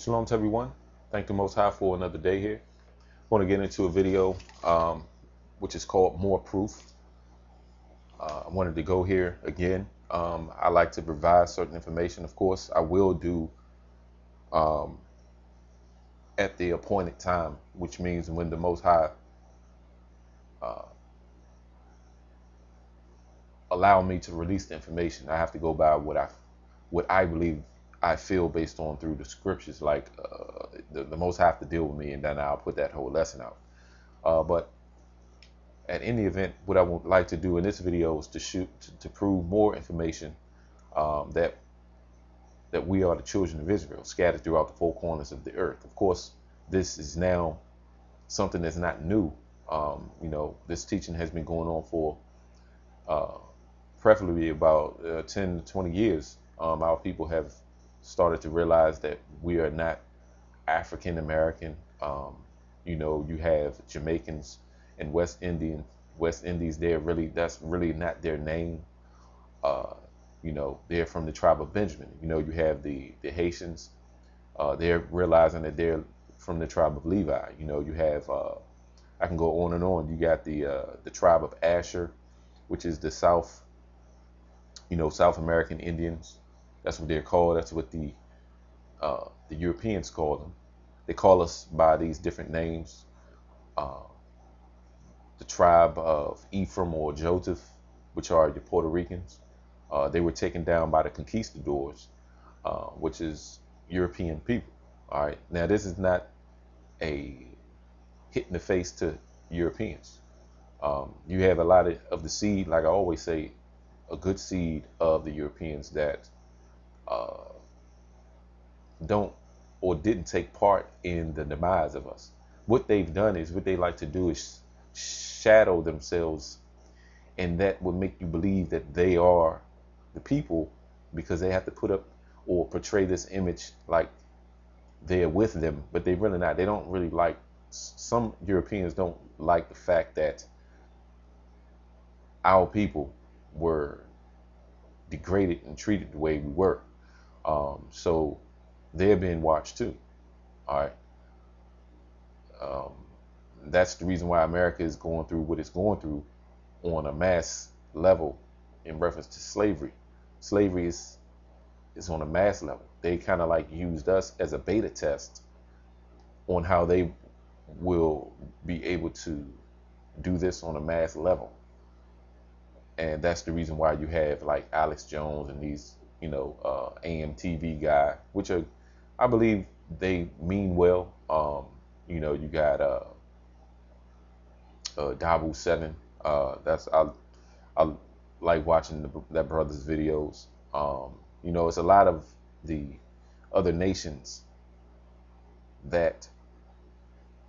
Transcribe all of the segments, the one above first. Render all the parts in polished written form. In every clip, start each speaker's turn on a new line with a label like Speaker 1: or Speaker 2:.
Speaker 1: Shalom to everyone. Thank the Most High for another day here. I want to get into a video which is called More Proof. I wanted to go here again. I like to provide certain information. Of course, I will do um, at the appointed time, which means when the Most High uh, allow me to release the information. I have to go by what I believe I feel based on through the scriptures. Like the Most High have to deal with me, and then I'll put that whole lesson out. But at any event, what I would like to do in this video is to prove more information that we are the children of Israel, scattered throughout the four corners of the earth. Of course, this is now something that's not new. This teaching has been going on for preferably about 10 to 20 years. Our people have started to realize that we are not African American. You have Jamaicans and West Indies. That's really not their name. They're from the tribe of Benjamin. You have the Haitians. They're realizing that they're from the tribe of Levi. You have I can go on and on. You got the tribe of Asher, which is the South American Indians. That's what they're called. That's what the Europeans call them. They call us by these different names. The tribe of Ephraim or Joseph, which are the Puerto Ricans. They were taken down by the conquistadors, which is European people. All right. Now, this is not a hit in the face to Europeans. You have a lot of the seed, like I always say, a good seed of the Europeans that don't or didn't take part in the demise of us. What they've done is, what they like to do is shadow themselves, and that would make you believe that they are the people, because they have to put up or portray this image like they're with them, but they really not. They don't really like, some Europeans don't like the fact that our people were degraded and treated the way we were. So they're being watched too. All right. That's the reason why America is going through what it's going through on a mass level in reference to slavery. Slavery is on a mass level. They kind of like used us as a beta test on how they will be able to do this on a mass level. And that's the reason why you have like Alex Jones and these, AMTV guy, which are, I believe they mean well. You got Dabu 7. I like watching that brother's videos. It's a lot of the other nations that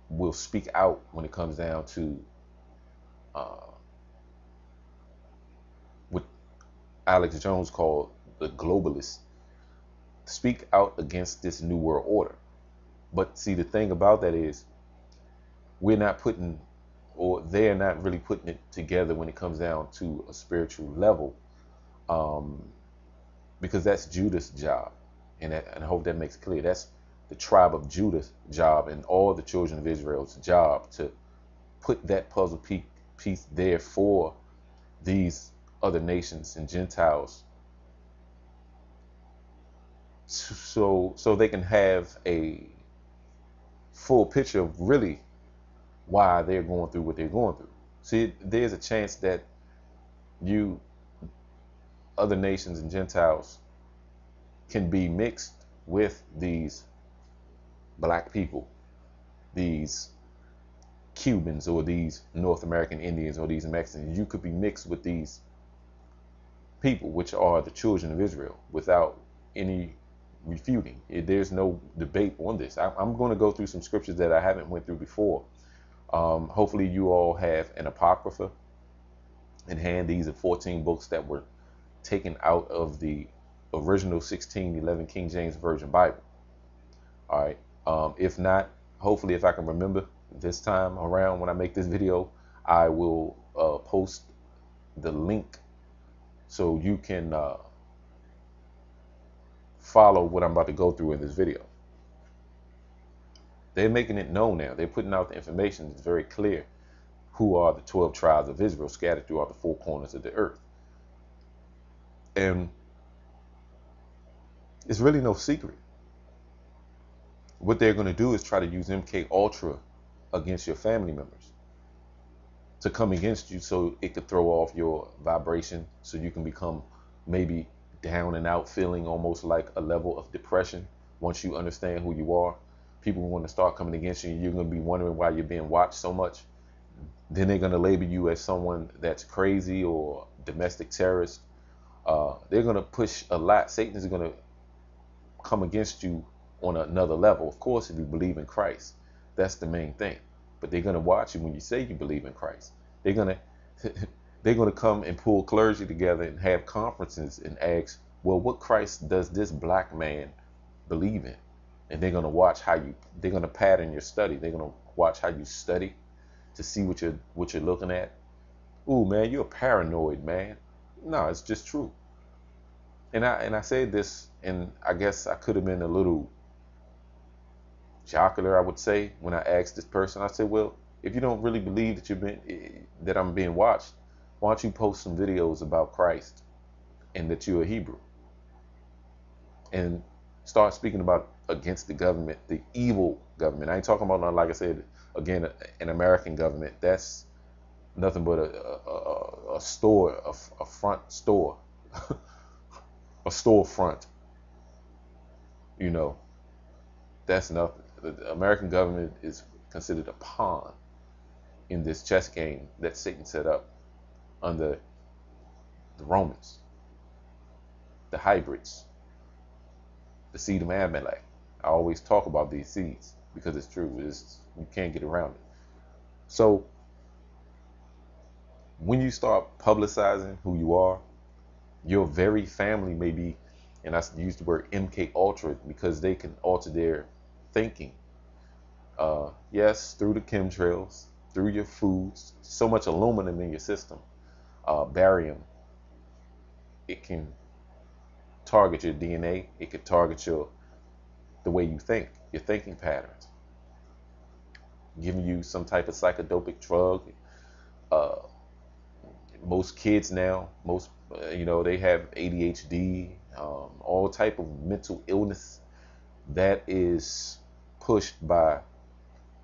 Speaker 1: will speak out when it comes down to what Alex Jones called the globalists, speak out against this new world order. But see, the thing about that is, we're not putting, or they're not really putting it together when it comes down to a spiritual level, because that's Judah's job, and I hope that makes clear. That's the tribe of Judah's job, and all the children of Israel's job, to put that puzzle piece there for these other nations and Gentiles, so they can have a full picture of really why they're going through what they're going through. See, there's a chance that other nations and Gentiles, can be mixed with these black people, these Cubans, or these North American Indians, or these Mexicans. You could be mixed with these people, which are the children of Israel, without any refuting. There's no debate on this. I'm going to go through some scriptures that I haven't went through before. Hopefully you all have an apocrypha in hand. These are 14 books that were taken out of the original 1611 King James Version Bible. All right. If not, hopefully, if I can remember this time around when I make this video, I will post the link so you can follow what I'm about to go through in this video. They're making it known now. They're putting out the information. It's very clear who are the 12 tribes of Israel scattered throughout the four corners of the earth. And it's really no secret. What they're going to do is try to use MK Ultra against your family members, to come against you so it could throw off your vibration, so you can become maybe down and out, feeling almost like a level of depression. Once you understand who you are, people want to start coming against you, and you're going to be wondering why you're being watched so much. Then they're going to label you as someone that's crazy or domestic terrorist. They're going to push a lot. Satan is going to come against you on another level. Of course, if you believe in Christ, that's the main thing. But they're going to watch you when you say you believe in Christ. They're going to they're going to come and pull clergy together and have conferences and ask, well, what Christ does this black man believe in? And they're going to watch how they're going to pattern your study. They're going to watch how you study to see what you're looking at. Ooh, man, you're paranoid, man. No, it's just true. And I said this, and I guess I could have been a little jocular, I would say, when I asked this person. I said, well, if you don't really believe that I'm being watched, why don't you post some videos about Christ and that you're a Hebrew, and start speaking about against the government, the evil government. I ain't talking about, like I said, again, an American government. That's nothing but a store, a front store, a storefront. You know, that's nothing. The American government is considered a pawn in this chess game that Satan set up under the Romans, the hybrids, the seed of Amalek. I always talk about these seeds because it's true. You can't get around it. So when you start publicizing who you are, your very family may be, and I use the word MK Ultra because they can alter their thinking. Yes, through the chemtrails, through your foods, so much aluminum in your system, barium. It can target your DNA. It could target the way you think, your thinking patterns, giving you some type of psychotropic drug. Most kids now, they have ADHD, all type of mental illness that is pushed by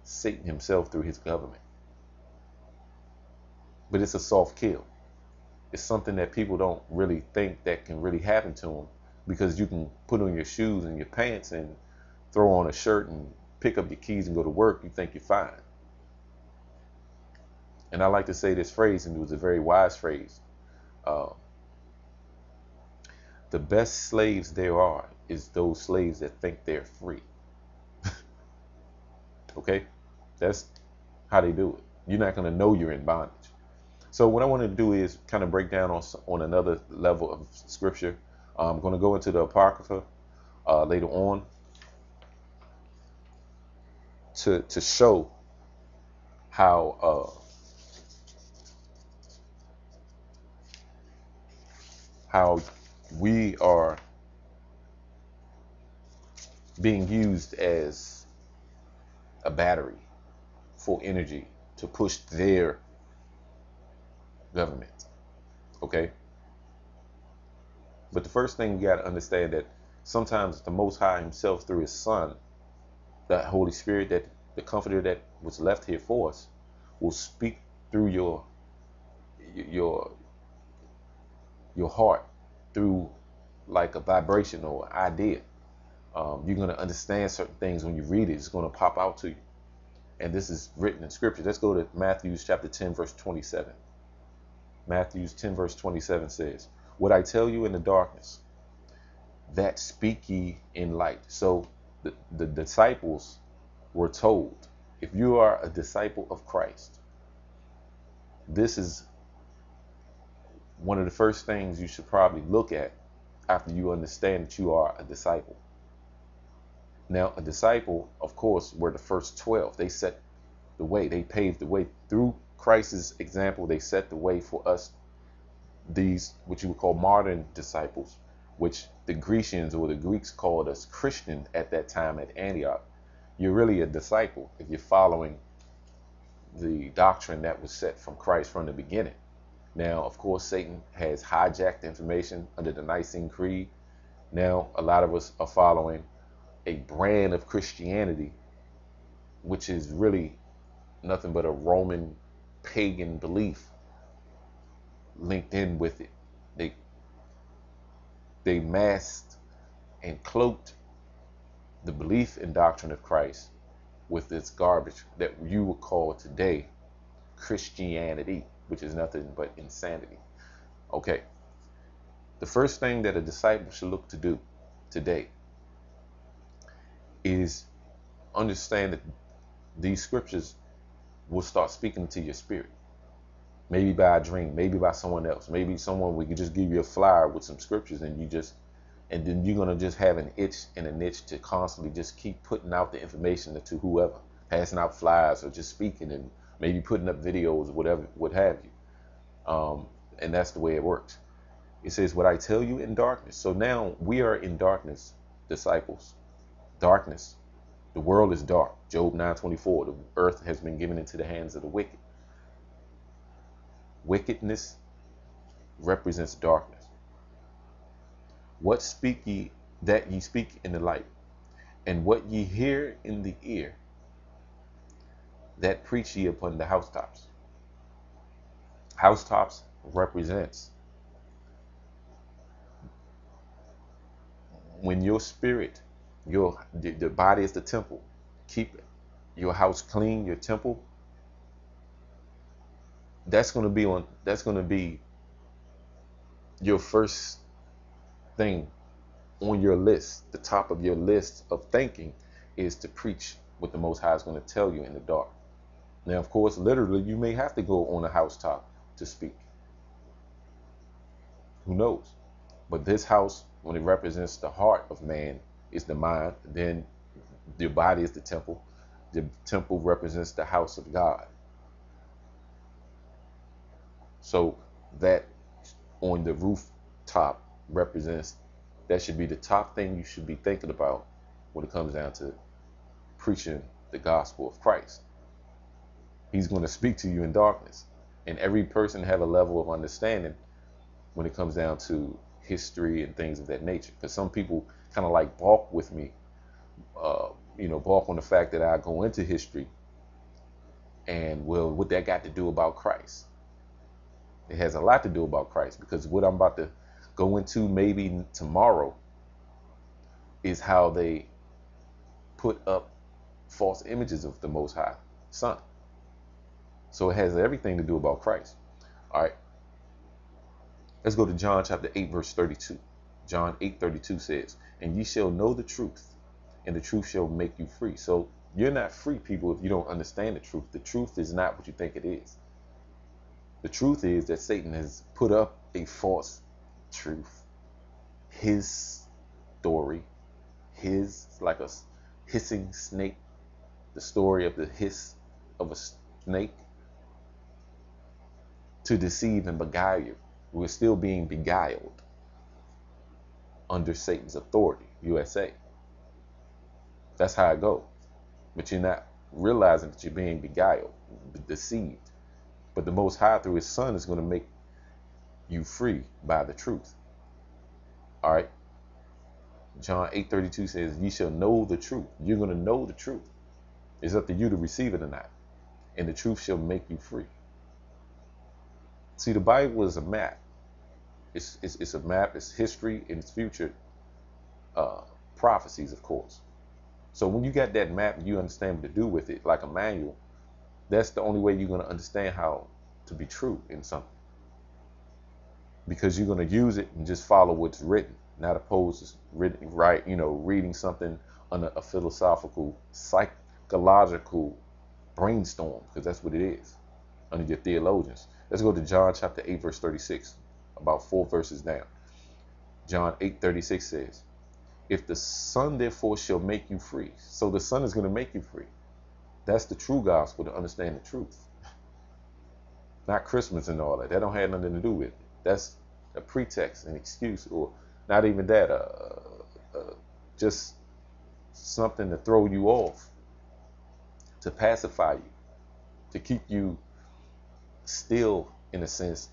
Speaker 1: Satan himself through his government. But it's a soft kill. It's something that people don't really think that can really happen to them, because you can put on your shoes and your pants and throw on a shirt and pick up your keys and go to work. You think you're fine. And I like to say this phrase, and it was a very wise phrase. The best slaves there are is those slaves that think they're free. Okay? That's how they do it. You're not going to know you're in bondage. So what I want to do is kind of break down on another level of scripture. I'm going to go into the Apocrypha later on to show how we are being used as a battery for energy to push their government. Okay? But the first thing you got to understand that sometimes the Most High himself, through his Son, that Holy Spirit, that the Comforter that was left here for us, will speak through your heart, through like a vibration or idea. You're going to understand certain things when you read it. It's going to pop out to you. And this is written in scripture. Let's go to Matthew chapter 10, verse 27. Matthew 10, verse 27 says, "What I tell you in the darkness, that speak ye in light." So the disciples were told, if you are a disciple of Christ, this is one of the first things you should probably look at after you understand that you are a disciple. Now, a disciple, of course, were the first 12. They set the way. They paved the way. Through Christ's example, they set the way for us, these, what you would call modern disciples, which the Grecians or the Greeks called us Christian at that time at Antioch. You're really a disciple if you're following the doctrine that was set from Christ from the beginning. Now, of course, Satan has hijacked information under the Nicene Creed. Now, a lot of us are following a brand of Christianity, which is really nothing but a Roman pagan belief linked in with it. They masked and cloaked the belief and doctrine of Christ with this garbage that you would call today Christianity, which is nothing but insanity. Okay. The first thing that a disciple should look to do today is understand that these scriptures will start speaking to your spirit. Maybe by a dream, maybe by someone else, maybe someone we could just give you a flyer with some scriptures and then you're going to just have an itch and a niche to constantly just keep putting out the information to whoever, passing out flyers or just speaking and maybe putting up videos or whatever, what have you. And that's the way it works. It says, what I tell you in darkness. So now we are in darkness, disciples. Darkness. The world is dark. Job 9:24. The earth has been given into the hands of the wicked. Wickedness represents darkness. What speak ye that ye speak in the light, and what ye hear in the ear, that preach ye upon the housetops. Housetops represents when your spirit, the body is the temple. Keep your house clean, your temple. That's going to be your first thing on your list. The top of your list of thinking is to preach what the Most High is going to tell you in the dark. Now, of course, literally, you may have to go on a housetop to speak. Who knows? But this house, when it represents the heart of man, is the mind. Then your body is the temple. The temple represents the house of God. So that on the rooftop represents, that should be the top thing you should be thinking about when it comes down to preaching the gospel of Christ. He's going to speak to you in darkness. And every person have a level of understanding when it comes down to history and things of that nature. Because some people kind of like balk with me, balk on the fact that I go into history and, well, what that got to do about Christ? It has a lot to do about Christ, because what I'm about to go into maybe tomorrow is how they put up false images of the Most High Son. So it has everything to do about Christ. All right. Let's go to John chapter 8, verse 32. John 8:32 says, and ye shall know the truth, and the truth shall make you free. So you're not free, people, if you don't understand the truth. The truth is not what you think it is. The truth is that Satan has put up a false truth. His story, like a hissing snake, the story of the hiss of a snake, to deceive and beguile you. We're still being beguiled under Satan's authority, USA. That's how it goes. But you're not realizing that you're being beguiled, deceived. But the Most High, through his Son, is going to make you free by the truth. All right. John 8:32 says, ye shall know the truth. You're going to know the truth. It's up to you to receive it or not. And the truth shall make you free. See, the Bible is a map. It's a map. It's history and it's future prophecies, of course. So when you got that map and you understand what to do with it, like a manual, that's the only way you're going to understand how to be true in something. Because you're going to use it and just follow what's written, not opposed to reading something under a philosophical, psychological brainstorm, because that's what it is, under your theologians. Let's go to John chapter 8, verse 36, about 4 verses down. John 8:36 says, if the Son therefore shall make you free. So the Son is going to make you free. That's the true gospel, to understand the truth. Not Christmas and all that. That don't have nothing to do with it. That's a pretext, an excuse, or not even that. Just something to throw you off to pacify you, to keep you still, in a sense,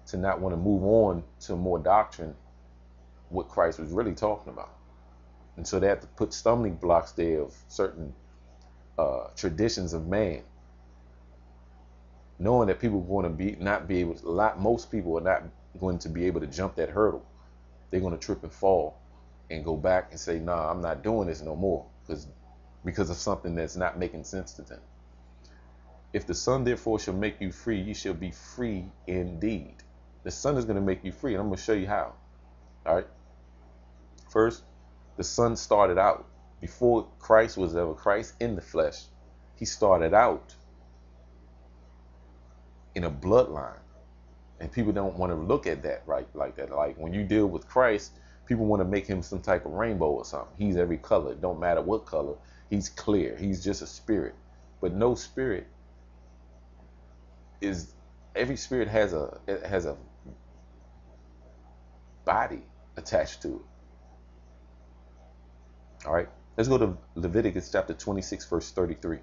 Speaker 1: to not want to move on to more doctrine, what Christ was really talking about. And so they have to put stumbling blocks there of certain traditions of man, knowing that people are going to not be able to, most people are not going to be able to jump that hurdle. They're going to trip and fall and go back and say, nah, I'm not doing this no more, because of something that's not making sense to them. If the Son therefore shall make you free, you shall be free indeed. The Son is going to make you free, and I'm going to show you how. All right. First, the Son started out, before Christ was ever Christ in the flesh, he started out in a bloodline. And people don't want to look at that right like that. Like when you deal with Christ, people want to make him some type of rainbow or something. He's every color. It don't matter what color. He's clear. He's just a spirit. But no spirit is, every spirit has a body attached to it. All right. Let's go to Leviticus chapter 26, verse 33.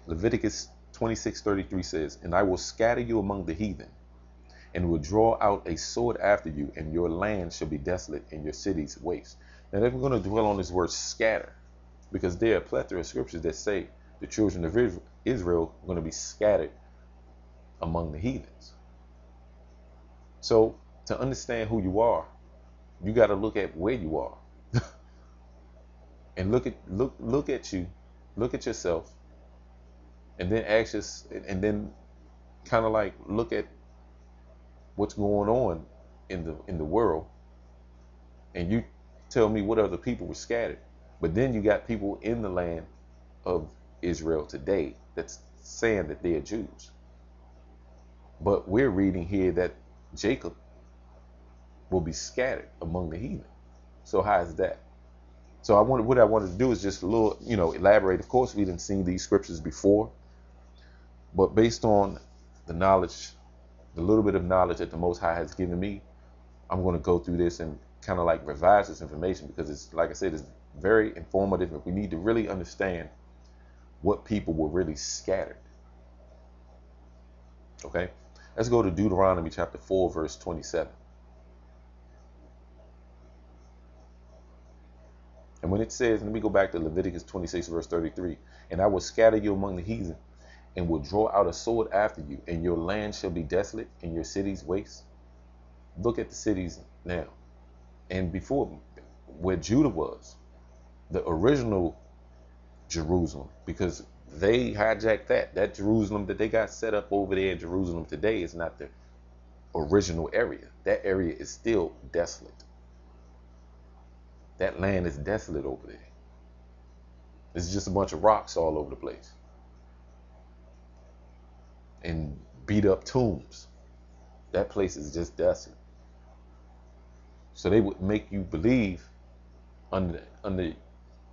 Speaker 1: Leviticus 26:33 says, and I will scatter you among the heathen, and will draw out a sword after you, and your land shall be desolate, and your cities waste. Now, we're going to dwell on this word scatter, because there are a plethora of scriptures that say the children of Israel are going to be scattered among the heathens. So to understand who you are, you got to look at where you are, and look at you, look at yourself, and then and then kind of like look at what's going on in the world, and you tell me what other people were scattered. But then you got people in the land of Israel today that's saying that they are Jews. But we're reading here that Jacob will be scattered among the heathen. So how is that? So what I wanted to do is just a little, elaborate. Of course, we didn't see these scriptures before, but based on the knowledge, the little bit of knowledge that the Most High has given me, I'm going to go through this and kind of like revise this information, because it's, like I said, it's very informative. We need to really understand what people were really scattered. Okay, let's go to Deuteronomy chapter 4, verse 27. And when it says, let me go back to Leviticus 26, verse 33, and I will scatter you among the heathen, and will draw out a sword after you, and your land shall be desolate, and your cities waste. Look at the cities now. And before, where Judah was, the original Jerusalem, because they hijacked that Jerusalem that they got set up over there in Jerusalem today is not the original area. That area is still desolate. That land is desolate over there. It's just a bunch of rocks all over the place, and beat up tombs. That place is just desolate. So they would make you believe under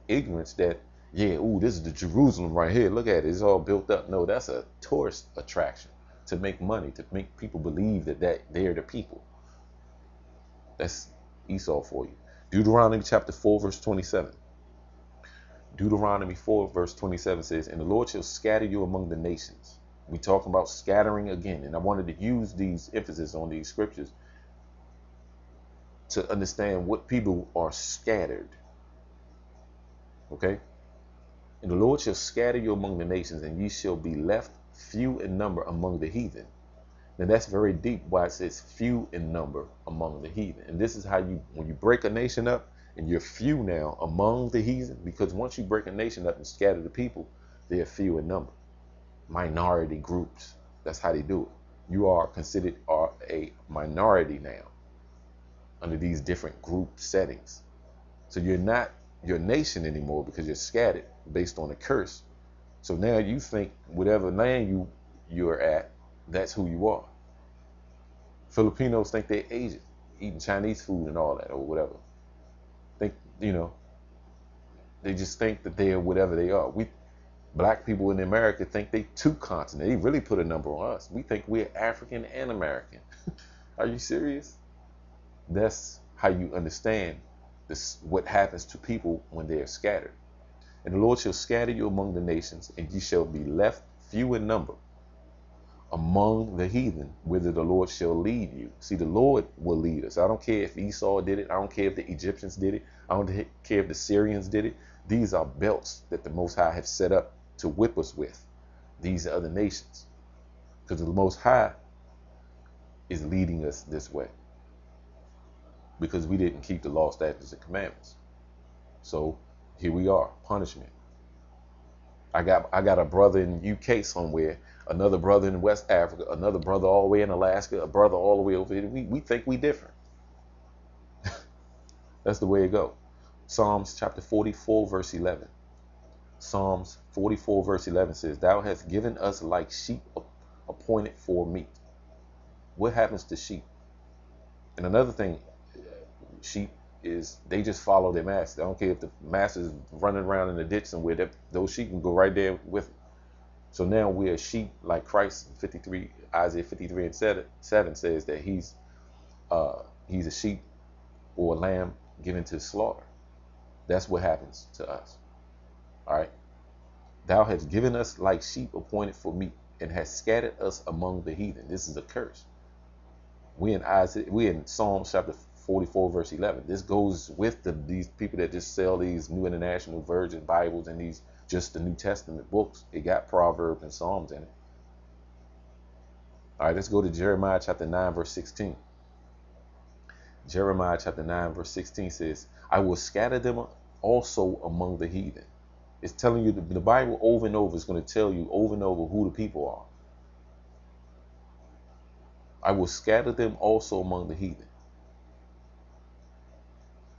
Speaker 1: ignorance that, yeah, ooh, this is the Jerusalem right here. Look at it. It's all built up. No, that's a tourist attraction to make money, to make people believe that they're the people. That's Esau for you. Deuteronomy chapter 4, verse 27. Deuteronomy 4, verse 27 says, and the Lord shall scatter you among the nations. We talk about scattering again. And I wanted to use these emphasis on these scriptures to understand what people are scattered. Okay? And the Lord shall scatter you among the nations, and ye shall be left few in number among the heathen. Now that's very deep, why it says few in number among the heathen. And this is how when you break a nation up and you're few now among the heathen, because once you break a nation up and scatter the people, they are few in number. Minority groups. That's how they do it. You are considered a minority now under these different group settings. So you're not your nation anymore, because you're scattered based on a curse. So now you think whatever land you're at, that's who you are. Filipinos think they're Asian, eating Chinese food and all that, or whatever. They just think that they're whatever they are. Black people in America think they two continents. They really put a number on us. We think we're African and American. Are you serious? That's how you understand this, what happens to people when they are scattered. And the Lord shall scatter you among the nations, and ye shall be left few in number among the heathen, whither the Lord shall lead you. See, the Lord will lead us. I don't care if Esau did it. I don't care if the Egyptians did it. I don't care if the Syrians did it. These are belts that the Most High have set up to whip us with. These are other nations. Because the Most High is leading us this way. Because we didn't keep the law, statutes, and commandments. So here we are, punishment. I got a brother in UK somewhere, another brother in West Africa, another brother all the way in Alaska, a brother all the way over here. We think we different. That's the way it go. Psalms chapter 44, verse 11. Psalms 44, verse 11 says, Thou hast given us like sheep appointed for meat. What happens to sheep? And another thing, sheep is they just follow their master. I don't care if the master's running around in the ditch somewhere, those sheep can go right there with them. So now we're a sheep like Christ. 53, Isaiah 53 and 7 says that he's a sheep or a lamb given to slaughter. That's what happens to us. All right. Thou hast given us like sheep appointed for meat, and hast scattered us among the heathen. This is a curse. We in Psalms chapter 44 verse 11. This goes with these people that just sell these New International Version Bibles and these just the New Testament books. It got Proverbs and Psalms in it. All right, let's go to Jeremiah chapter 9 verse 16. Jeremiah chapter 9 verse 16 says, I will scatter them also among the heathen. It's telling you, the Bible over and over is going to tell you over and over who the people are. I will scatter them also among the heathen,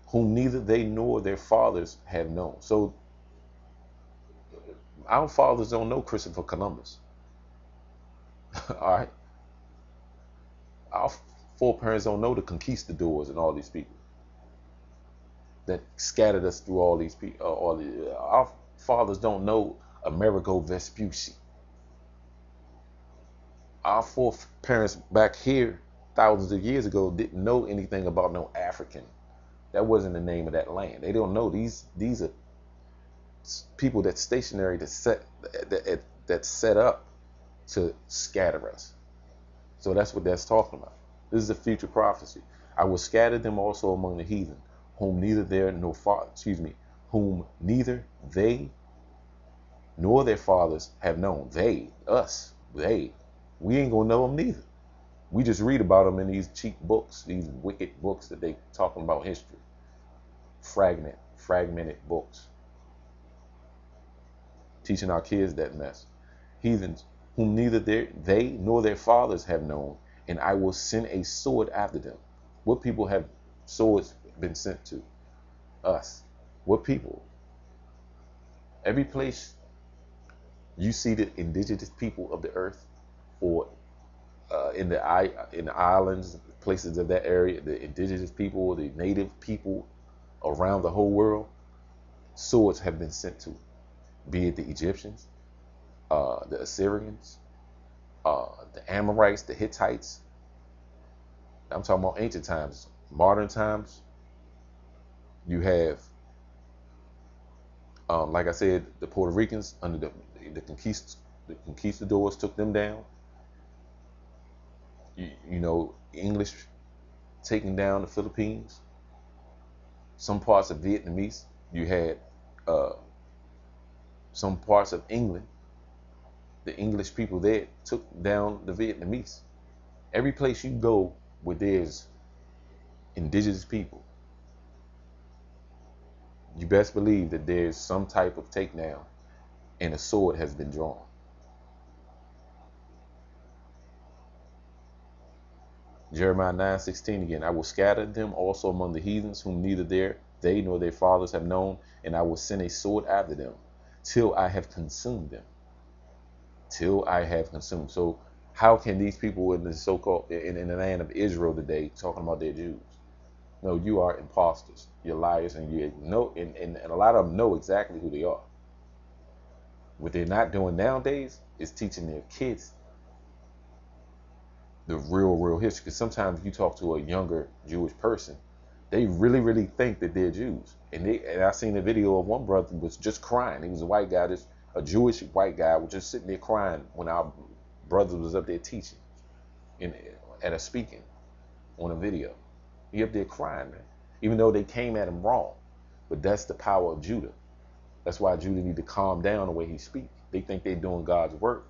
Speaker 1: whom neither they nor their fathers have known. So our fathers don't know Christopher Columbus. All right. Our foreparents don't know the conquistadors and all these people that scattered us through all these people. Our fathers don't know Amerigo Vespucci. Our foreparents back here thousands of years ago didn't know anything about no African. That wasn't the name of that land. They don't know. These are people that's stationary that set up to scatter us. So that's what that's talking about. This is a future prophecy. I will scatter them also among the heathen, whom neither they nor their fathers have known. They, us, they. We ain't gonna know them neither. We just read about them in these cheap books, these wicked books that they talking about history. Fragmented books. Teaching our kids that mess. Heathens, whom neither they nor their fathers have known, and I will send a sword after them. What people have swords been sent to? Us. What people? Every place you see the indigenous people of the earth, or in the islands, places of that area, the indigenous people, the native people around the whole world, swords have been sent to. Be it the Egyptians, the Assyrians, the Amorites, the Hittites. I'm talking about ancient times. Modern times, you have, like I said, the Puerto Ricans under the conquistadors took them down. You know, English taking down the Philippines. Some parts of Vietnamese. You had some parts of England. The English people there took down the Vietnamese. Every place you go where there's indigenous people, you best believe that there's some type of takedown and a sword has been drawn. Jeremiah 9:16 again. I will scatter them also among the heathens, whom neither they nor their fathers have known, and I will send a sword after them, till I have consumed them. Till I have consumed. So how can these people in the so-called in the land of Israel today talking about their Jews? No, you are imposters. You're liars, and you know, and a lot of them know exactly who they are. What they're not doing nowadays is teaching their kids the real history. Because sometimes you talk to a younger Jewish person, They really, really think that they're Jews. And I seen a video of one brother was just crying. He was a white guy, just a Jewish white guy, was just sitting there crying when our brother was up there teaching in at a speaking on a video. He up there crying, man. Even though they came at him wrong. But that's the power of Judah. That's why Judah need to calm down the way he speaks. They think they're doing God's work,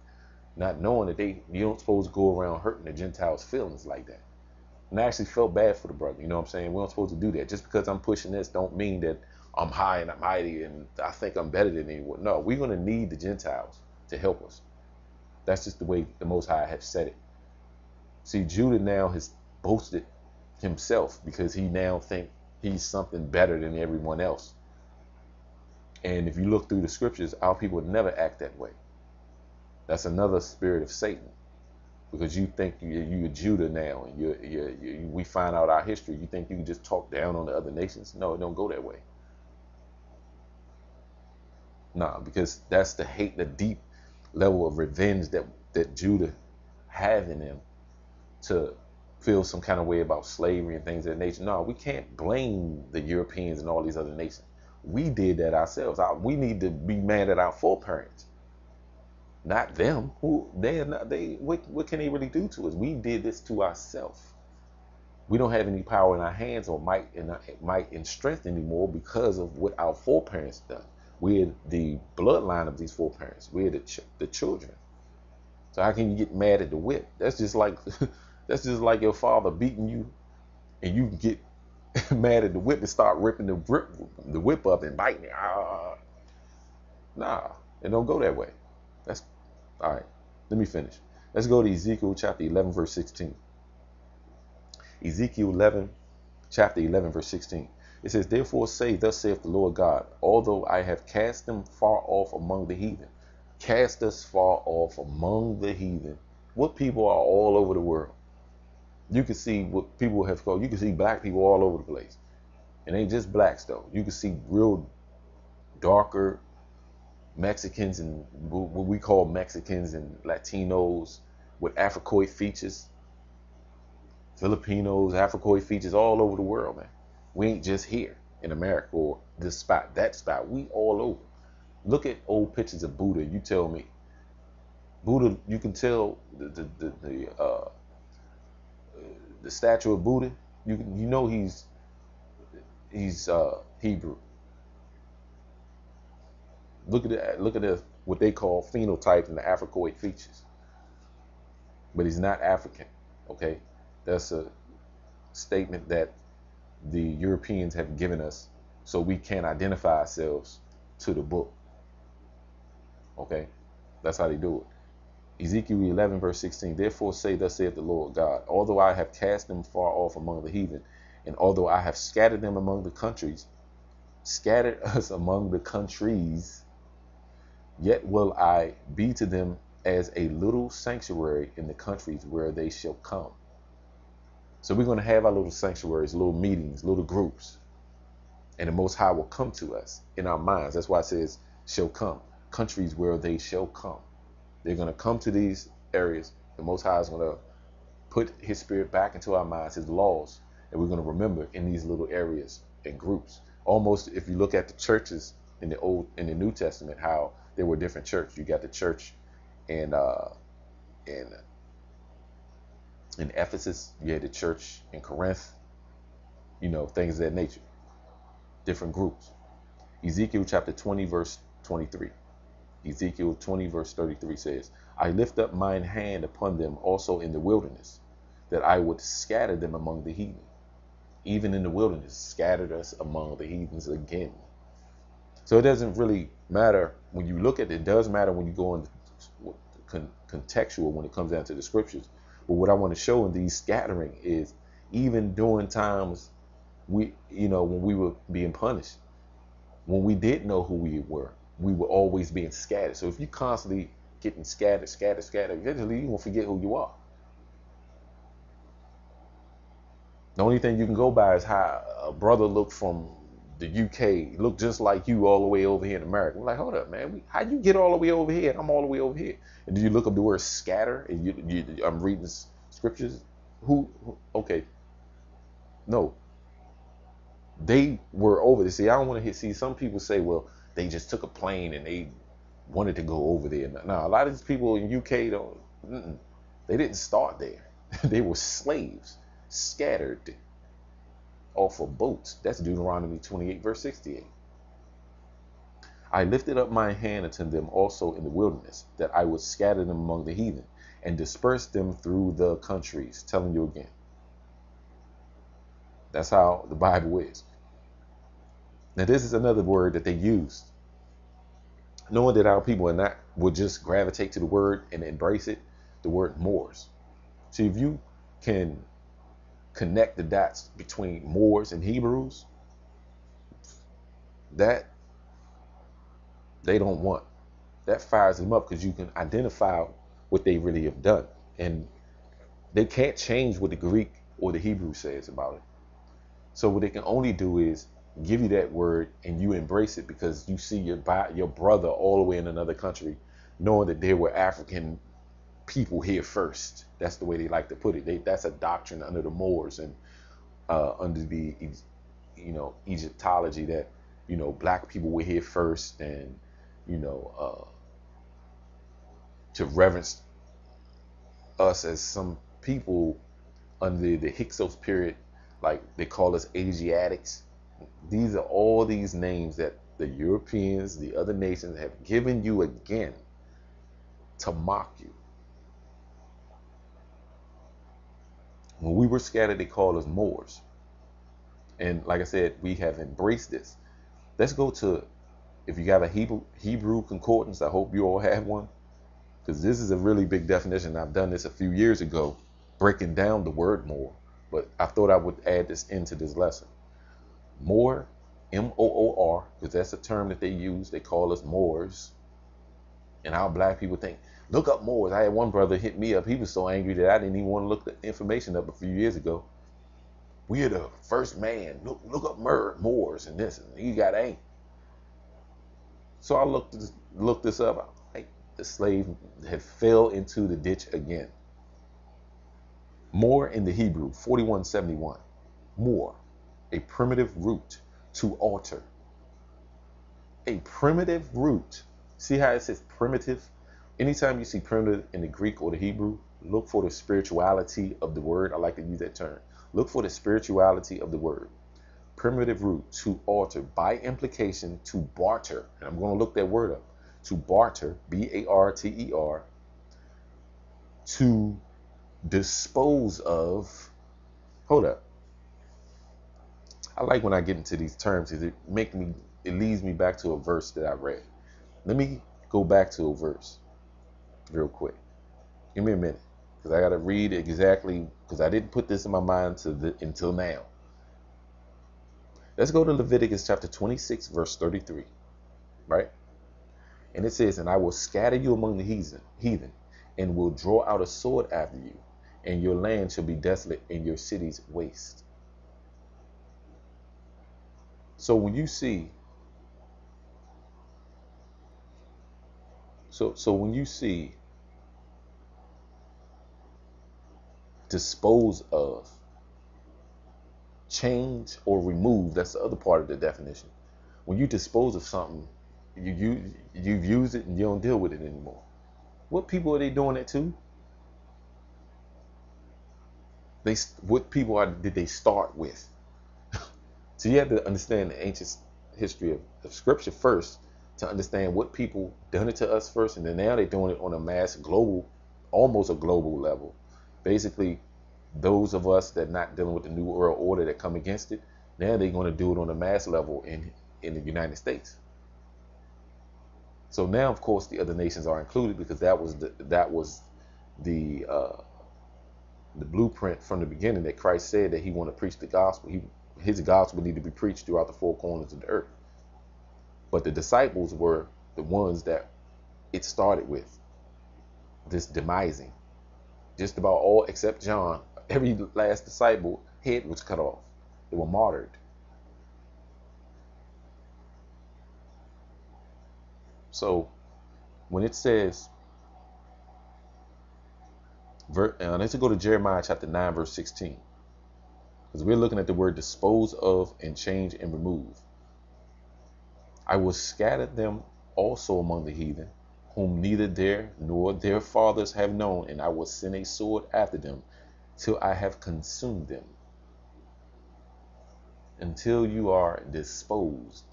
Speaker 1: not knowing that you don't supposed to go around hurting the Gentiles' feelings like that. And I actually felt bad for the brother. You know what I'm saying? We don't supposed to do that. Just because I'm pushing this don't mean that I'm high and I'm mighty and I think I'm better than anyone. No, we're going to need the Gentiles to help us. That's just the way the Most High has said it. See, Judah now has boasted himself because he now think he's something better than everyone else. And if you look through the scriptures, our people would never act that way. That's another spirit of Satan. Because you think you're Judah now, and we find out our history. You think you can just talk down on the other nations? No, it don't go that way. Nah, because that's the hate, the deep level of revenge that Judah have in him to feel some kind of way about slavery and things of that nature. No, we can't blame the Europeans and all these other nations. We did that ourselves. We need to be mad at our foreparents. Not them. Who they are not. What can they really do to us? We did this to ourselves. We don't have any power in our hands or might and strength anymore because of what our foreparents done. We're the bloodline of these foreparents. We're the children. So how can you get mad at the whip? That's just like your father beating you, and you get mad at the whip and start ripping the whip up and biting it. Nah, it don't go that way. That's all right. Let me finish. Let's go to Ezekiel chapter 11, verse 16. Ezekiel 11, chapter 11, verse 16. It says, therefore say, thus saith the Lord God, although I have cast them far off among the heathen. Cast us far off among the heathen. What people are all over the world. You can see what people have called, you can see black people all over the place. It ain't just blacks though. You can see real darker Mexicans and what we call Mexicans and Latinos with Africoid features, Filipinos, Africoid features all over the world, man. We ain't just here in America or this spot, that spot. We all over. Look at old pictures of Buddha. You tell me. Buddha, you can tell the statue of Buddha. You know he's Hebrew. Look at what they call phenotype and the Africoid features. But he's not African, okay? That's a statement that the Europeans have given us so we can't identify ourselves to the book, okay? That's how they do it. Ezekiel 11, verse 16, therefore say, thus saith the Lord God, although I have cast them far off among the heathen, and although I have scattered them among the countries, scattered us among the countries, yet will I be to them as a little sanctuary in the countries where they shall come. So we're going to have our little sanctuaries, little meetings, little groups. And the Most High will come to us in our minds. That's why it says shall come. Countries where they shall come. They're going to come to these areas. The Most High is going to put his spirit back into our minds, his laws, that we're going to remember in these little areas and groups. Almost if you look at the churches in the New Testament, how there were different churches. You got the church in Ephesus, you had the church in Corinth, things of that nature. Different groups. Ezekiel chapter 20, verse 23. Ezekiel 20, verse 33 says, I lift up mine hand upon them also in the wilderness, that I would scatter them among the heathen. Even in the wilderness, scattered us among the heathens again. So it doesn't really matter when you look at it. It does matter when you go into contextual when it comes down to the scriptures. But what I want to show in these scattering is even during times when we were being punished, when we didn't know who we were always being scattered. So if you constantly getting scattered, eventually you're going to forget who you are. The only thing you can go by is how a brother looked from the UK, looked just like you all the way over here in America. I'm like, hold up, man. How'd you get all the way over here? And I'm all the way over here. And do you look up the word scatter? And I'm reading scriptures. Okay. No. They were over there. See, I don't want to see some people say, well, they just took a plane and they wanted to go over there. Now, a lot of these people in UK don't. They didn't start there. They were slaves, scattered off of boats. That's Deuteronomy 28, verse 68. I lifted up my hand unto them also in the wilderness, that I would scatter them among the heathen and disperse them through the countries. Telling you again. That's how the Bible is. Now, this is another word that they used. Knowing that our people are not would just gravitate to the word and embrace it, the word Moors. See, if you can connect the dots between Moors and Hebrews, that they don't want. That fires them up because you can identify what they really have done. And they can't change what the Greek or the Hebrew says about it. So what they can only do is give you that word and you embrace it because you see your brother all the way in another country, knowing that there were African people here first. That's the way they like to put it. That's a doctrine under the Moors and under the Egyptology that black people were here first, and to reverence us as some people under the Hyksos period, like they call us Asiatics. These are all these names that the Europeans, the other nations have given you again to mock you. When we were scattered, they called us Moors. And like I said, we have embraced this. Let's go to, if you got a Hebrew concordance, I hope you all have one, because this is a really big definition. I've done this a few years ago, breaking down the word Moor, but I thought I would add this into this lesson. Moor, M-O-O-R, because that's a term that they use. They call us Moors. And our black people think, look up Moors. I had one brother hit me up. He was so angry that I didn't even want to look the information up a few years ago. We're the first man. Look up Moors and this. And he got angry. So I looked this up. Like, the slave had fell into the ditch again. Moor in the Hebrew, 4171. Moor, a primitive root, to alter. A primitive root. See how it says primitive? Anytime you see primitive in the Greek or the Hebrew, look for the spirituality of the word. I like to use that term. Look for the spirituality of the word. Primitive root, to alter, by implication, to barter. And I'm going to look that word up. To barter, B-A-R-T-E-R, to dispose of. Hold up. I like when I get into these terms because it leads me back to a verse that I read. Let me go back to a verse real quick. Give me a minute, because I got to read exactly, because I didn't put this in my mind until now. Let's go to Leviticus chapter 26, verse 33, right? And it says, and I will scatter you among the heathen, and will draw out a sword after you, and your land shall be desolate, and your cities waste. So when you see, so when you see dispose of, change, or remove, that's the other part of the definition. When you dispose of something, you've used it and you don't deal with it anymore. What people are they doing that to? What people did they start with? So you have to understand the ancient history of Scripture first to understand what people done it to us first, and then now they're doing it on a mass global, almost a global level. Basically, those of us that not dealing with the New World Order that come against it, now they're going to do it on a mass level in the United States. So now, of course, the other nations are included because that was the blueprint from the beginning that Christ said that he wanted to preach the gospel. His gospel needed to be preached throughout the four corners of the earth. But the disciples were the ones that it started with, this demising. Just about all except John, every last disciple head was cut off. They were martyred. So when it says, let's go to Jeremiah chapter 9, verse 16. because we're looking at the word dispose of and change and remove. I will scatter them also among the heathen, whom neither their nor their fathers have known, and I will send a sword after them till I have consumed them. Until you are disposed,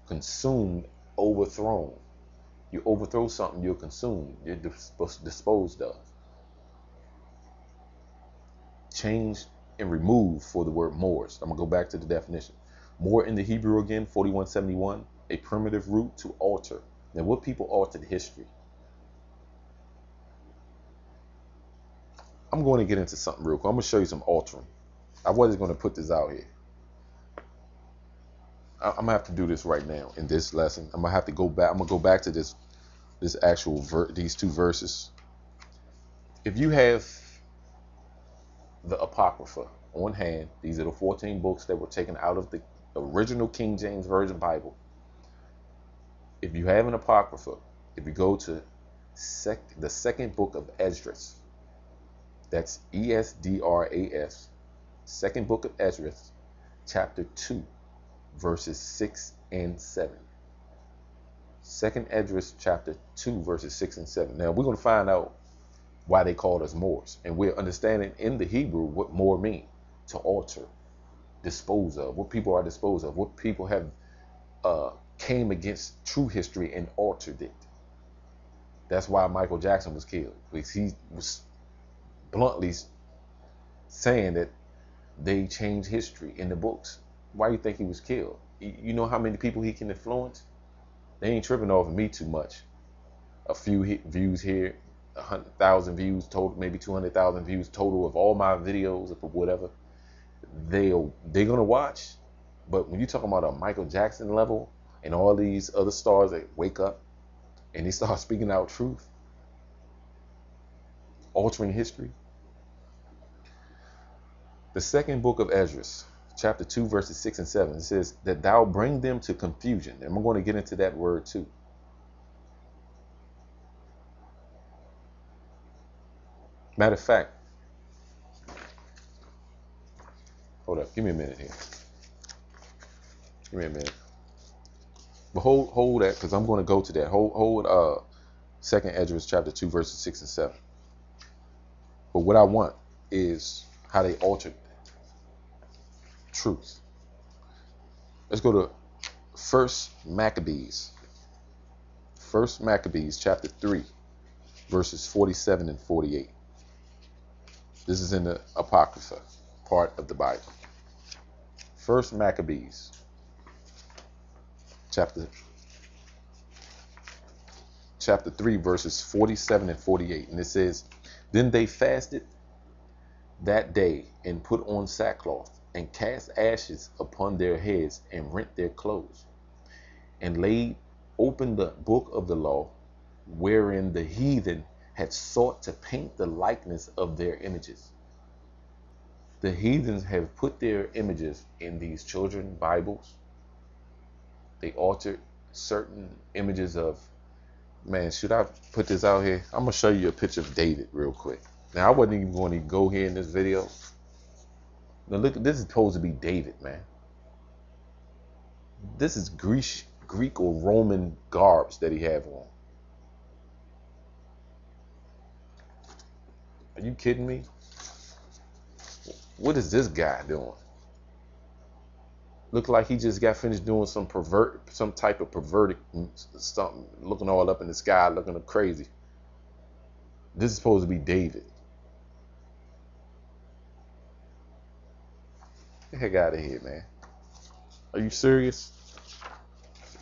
Speaker 1: consumed, overthrown. You overthrow something, you're consumed, you're disposed of. Change and remove for the word mores. I'm going to go back to the definition. More in the Hebrew again, 4171, a primitive root to alter. Now, what people altered history? I'm going to get into something real quick. I'm going to show you some altering. I wasn't going to put this out here. I'm going to have to do this right now in this lesson. I'm going to have to go back. I'm going to go back to this actual these two verses. If you have the Apocrypha on hand, these are the 14 books that were taken out of the original King James Version Bible. If you have an Apocrypha, if you go to the second book of Esdras, that's Esdras, second book of Esdras, chapter 2, verses 6 and 7. Second Esdras, chapter 2, verses 6 and 7. Now, we're going to find out why they called us Moors. And we're understanding in the Hebrew what more mean. To alter, dispose of, what people are disposed of, what people have came against true history and altered it. That's why Michael Jackson was killed, because he was bluntly saying that they changed history in the books. Why do you think he was killed? You know how many people he can influence? They ain't tripping off of me too much. A few views here, 100,000 views total, maybe 200,000 views total of all my videos or whatever. They're gonna watch. But when you're talking about a Michael Jackson level and all these other stars that wake up and they start speaking out truth, altering history. The second book of Esdras, chapter 2, verses 6 and 7, it says that thou bring them to confusion. And I'm going to get into that word too. Matter of fact, hold up, give me a minute here. Give me a minute. But hold that, because I'm going to go to that. Hold second Esdras chapter 2, verses 6 and 7. But what I want is how they altered truth. Let's go to First Maccabees. First Maccabees chapter 3, verses 47 and 48. This is in the Apocrypha part of the Bible. First Maccabees chapter 3, verses 47 and 48. And it says, then they fasted that day and put on sackcloth and cast ashes upon their heads and rent their clothes and laid open the book of the law, wherein the heathen had sought to paint the likeness of their images. The heathens have put their images in these children Bibles. They altered certain images of, man, should I put this out here? I'm going to show you a picture of David real quick. Now, I wasn't even going to go here in this video. Now, look, this is supposed to be David, man. This is Greek or Roman garbs that he have on. Are you kidding me? What is this guy doing? Look like he just got finished doing some type of perverted something, looking all up in the sky, looking crazy. This is supposed to be David. Get the heck out of here, man. Are you serious?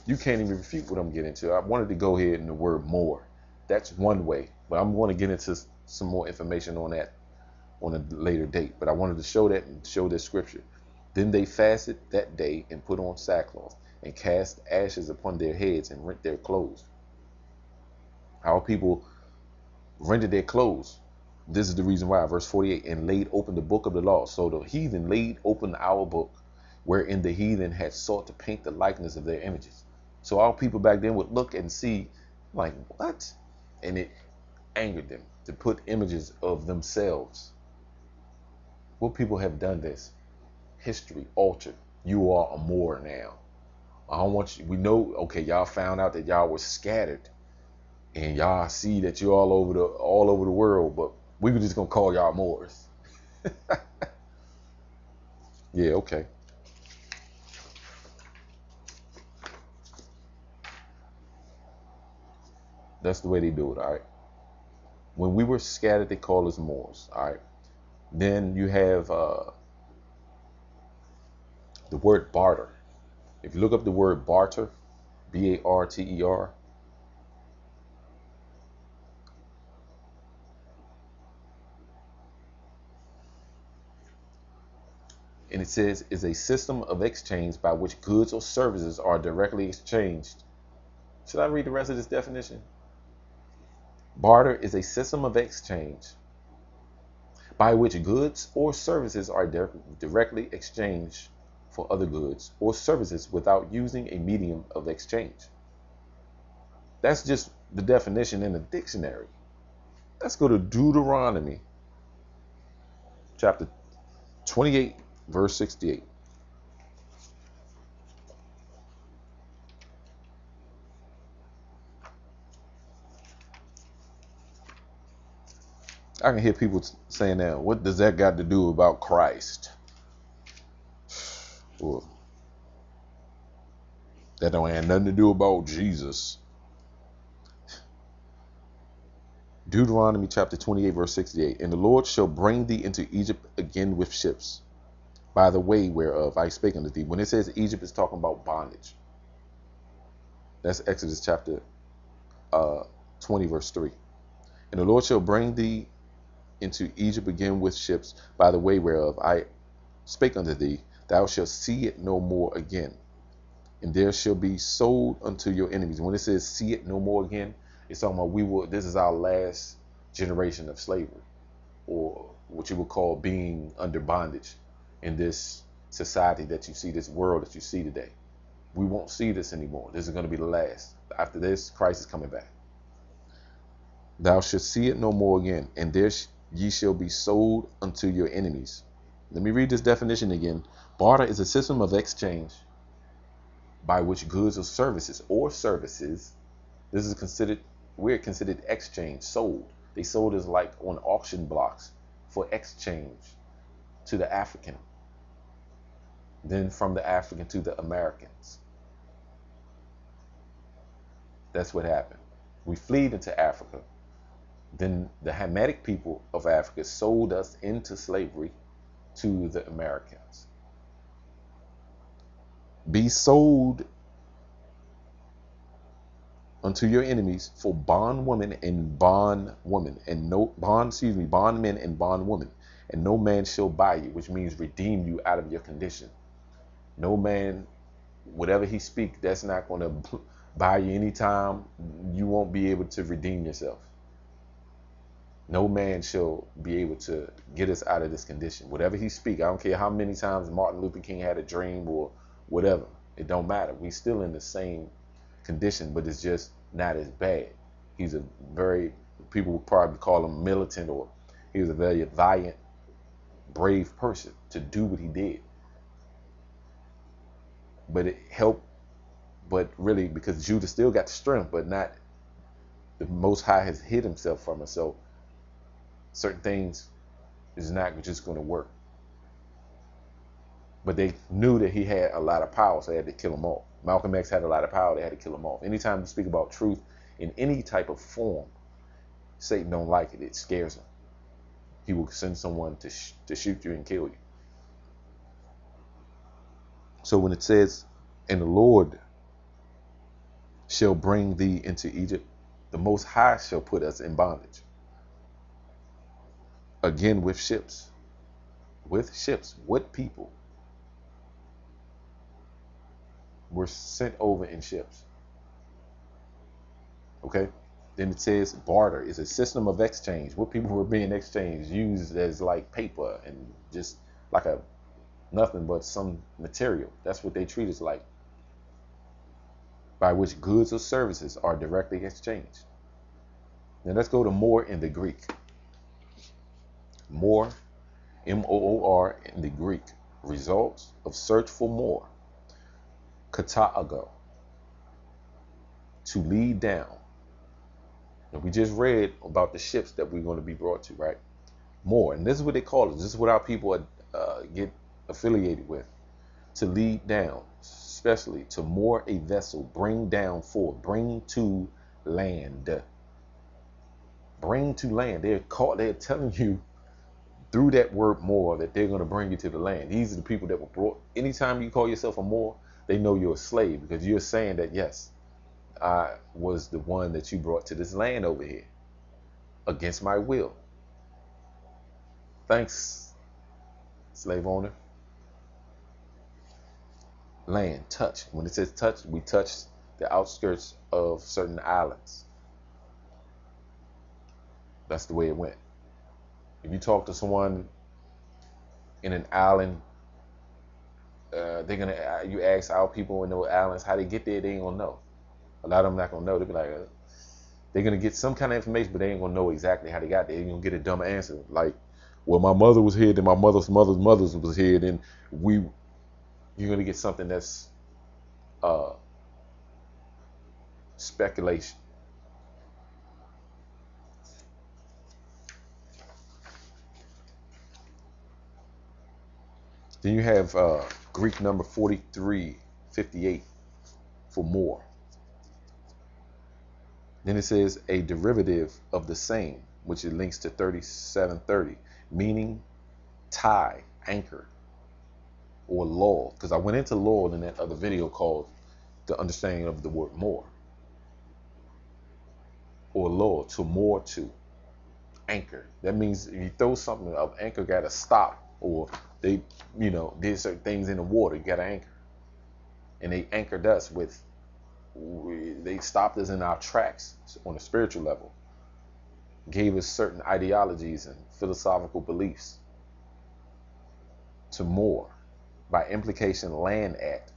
Speaker 1: You can't even refute what I'm getting to. I wanted to go ahead in the word more. That's one way, but I'm going to get into some more information on that on a later date. But I wanted to show that and show this scripture. Then they fasted that day and put on sackcloth and cast ashes upon their heads and rent their clothes. Our people rented their clothes. This is the reason why. Verse 48, and laid open the book of the law. So the heathen laid open our book, wherein the heathen had sought to paint the likeness of their images. So our people back then would look and see, like, what? And it angered them to put images of themselves. What people have done this? history altered. You are a Moor now. I don't want you. We know. Okay, y'all found out that y'all were scattered, and y'all see that you're all over the world. But we were just gonna call y'all Moors. Yeah. Okay. That's the way they do it. All right. When we were scattered, they called us Moors. All right. Then you have the word barter. If you look up the word barter, Barter, and it says is a system of exchange by which goods or services are directly exchanged. Should I read the rest of this definition? Barter is a system of exchange by which goods or services are directly exchanged for other goods or services without using a medium of exchange. That's just the definition in the dictionary. Let's go to Deuteronomy chapter 28, verse 68. I can hear people saying now, what does that got to do about Christ? Well, that don't have nothing to do about Jesus. Deuteronomy chapter 28, verse 68. And the Lord shall bring thee into Egypt again with ships, by the way whereof I spake unto thee. When it says Egypt, it's talking about bondage. That's Exodus chapter 20, verse 3. And the Lord shall bring thee into Egypt again with ships, by the way whereof I spake unto thee. Thou shalt see it no more again. And there shall be sold unto your enemies. When it says see it no more again, it's talking about this is our last generation of slavery, or what you would call being under bondage in this society that you see, this world that you see today. We won't see this anymore. This is going to be the last. After this, Christ is coming back. Thou shalt see it no more again, and there ye shall be sold unto your enemies. Let me read this definition again. Barter is a system of exchange by which goods or services, this is considered exchange, sold. They sold as like on auction blocks for exchange to the African, then from the African to the Americans. That's what happened. We fled into Africa. Then the Hamitic people of Africa sold us into slavery to the Americans. Be sold unto your enemies for bondwomen and bondwomen, and bondmen and bondwomen, and no man shall buy you, which means redeem you out of your condition. No man, whatever he speak, that's not going to buy you anytime. You won't be able to redeem yourself. No man shall be able to get us out of this condition. Whatever he speak, I don't care how many times Martin Luther King had a dream or whatever. It don't matter. We still in the same condition, but it's just not as bad. He's a people would probably call him militant, or he was a very valiant, brave person to do what he did. But it helped, but really because Judah still got the strength, but not the Most High has hid himself from us. So certain things is not just going to work. But they knew that he had a lot of power, so they had to kill him off. Malcolm X had a lot of power, they had to kill him off. Anytime you speak about truth in any type of form, Satan don't like it. It scares him. He will send someone to shoot you and kill you. So when it says, and the Lord shall bring thee into Egypt, the Most High shall put us in bondage. Again with ships. With ships. What people were sent over in ships? Okay. Then it says barter is a system of exchange. What people were being exchanged, used as like paper and just like nothing but some material. That's what they treat us like. By which goods or services are directly exchanged. Now let's go to more in the Greek. More, M-O-O-R in the Greek. Results of search for more. Kata'ago, to lead down. And we just read about the ships that we're going to be brought to, right? More. And this is what they call it. This is what our people get affiliated with. To lead down, especially to moor a vessel, bring down for, bring to land. Bring to land. They're telling you through that word more that they're going to bring you to the land. These are the people that were brought. Anytime you call yourself a Moor, they know you're a slave because you're saying that, yes, I was the one that you brought to this land over here against my will. Thanks, slave owner. Land, touch. When it says touch, we touch the outskirts of certain islands. That's the way it went. If you talk to someone in an island, you ask our people in those islands how they get there, they ain't gonna know. A lot of them not gonna know. They'll be like, they're gonna get some kind of information, but they ain't gonna know exactly how they got there. They're gonna get a dumb answer like, well, my mother was here, then my mother's mother's was here, then you're gonna get something that's speculation. Then you have Greek number 4358 for more. Then it says a derivative of the same, which it links to 3730, meaning tie, anchor, or law. Because I went into law in that other video called The Understanding of the Word More. Or law, to moor to. Anchor. That means if you throw something up, anchor got to stop, or they, did certain things in the water, you got to anchor. And they anchored us they stopped us in our tracks on a spiritual level, gave us certain ideologies and philosophical beliefs. To moor, by implication, land at.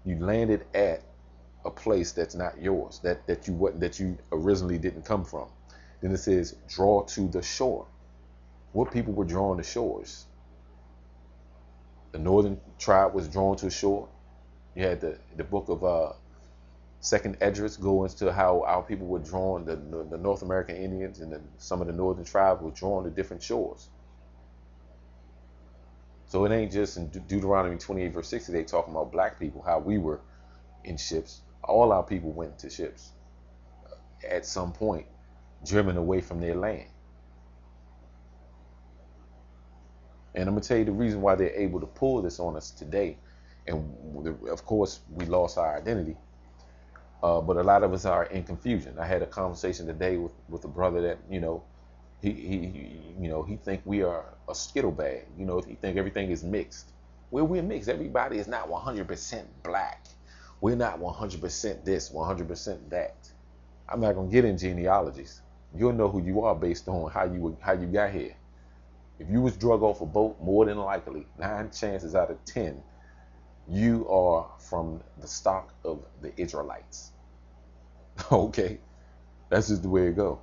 Speaker 1: You landed at a place that's not yours, that you originally didn't come from. Then it says draw to the shore. What people were drawn to shores? The northern tribe was drawn to shore. You had the book of Second Esdras go into how our people were drawn, the North American Indians and some of the northern tribes were drawn to different shores. So it ain't just in Deuteronomy 28 verse 60 they talking about black people, how we were in ships. All our people went to ships at some point, driven away from their land. And I'm gonna tell you the reason why they're able to pull this on us today. And of course, we lost our identity. But a lot of us are in confusion. I had a conversation today with a brother that, he think we are a skittle bag. He think everything is mixed. Well, we're mixed. Everybody is not 100% black. We're not 100% this, 100% that. I'm not gonna get in genealogies. You'll know who you are based on how you got here. If you was drug off a boat, more than likely, 9 chances out of 10, you are from the stock of the Israelites. Okay, that's just the way it go.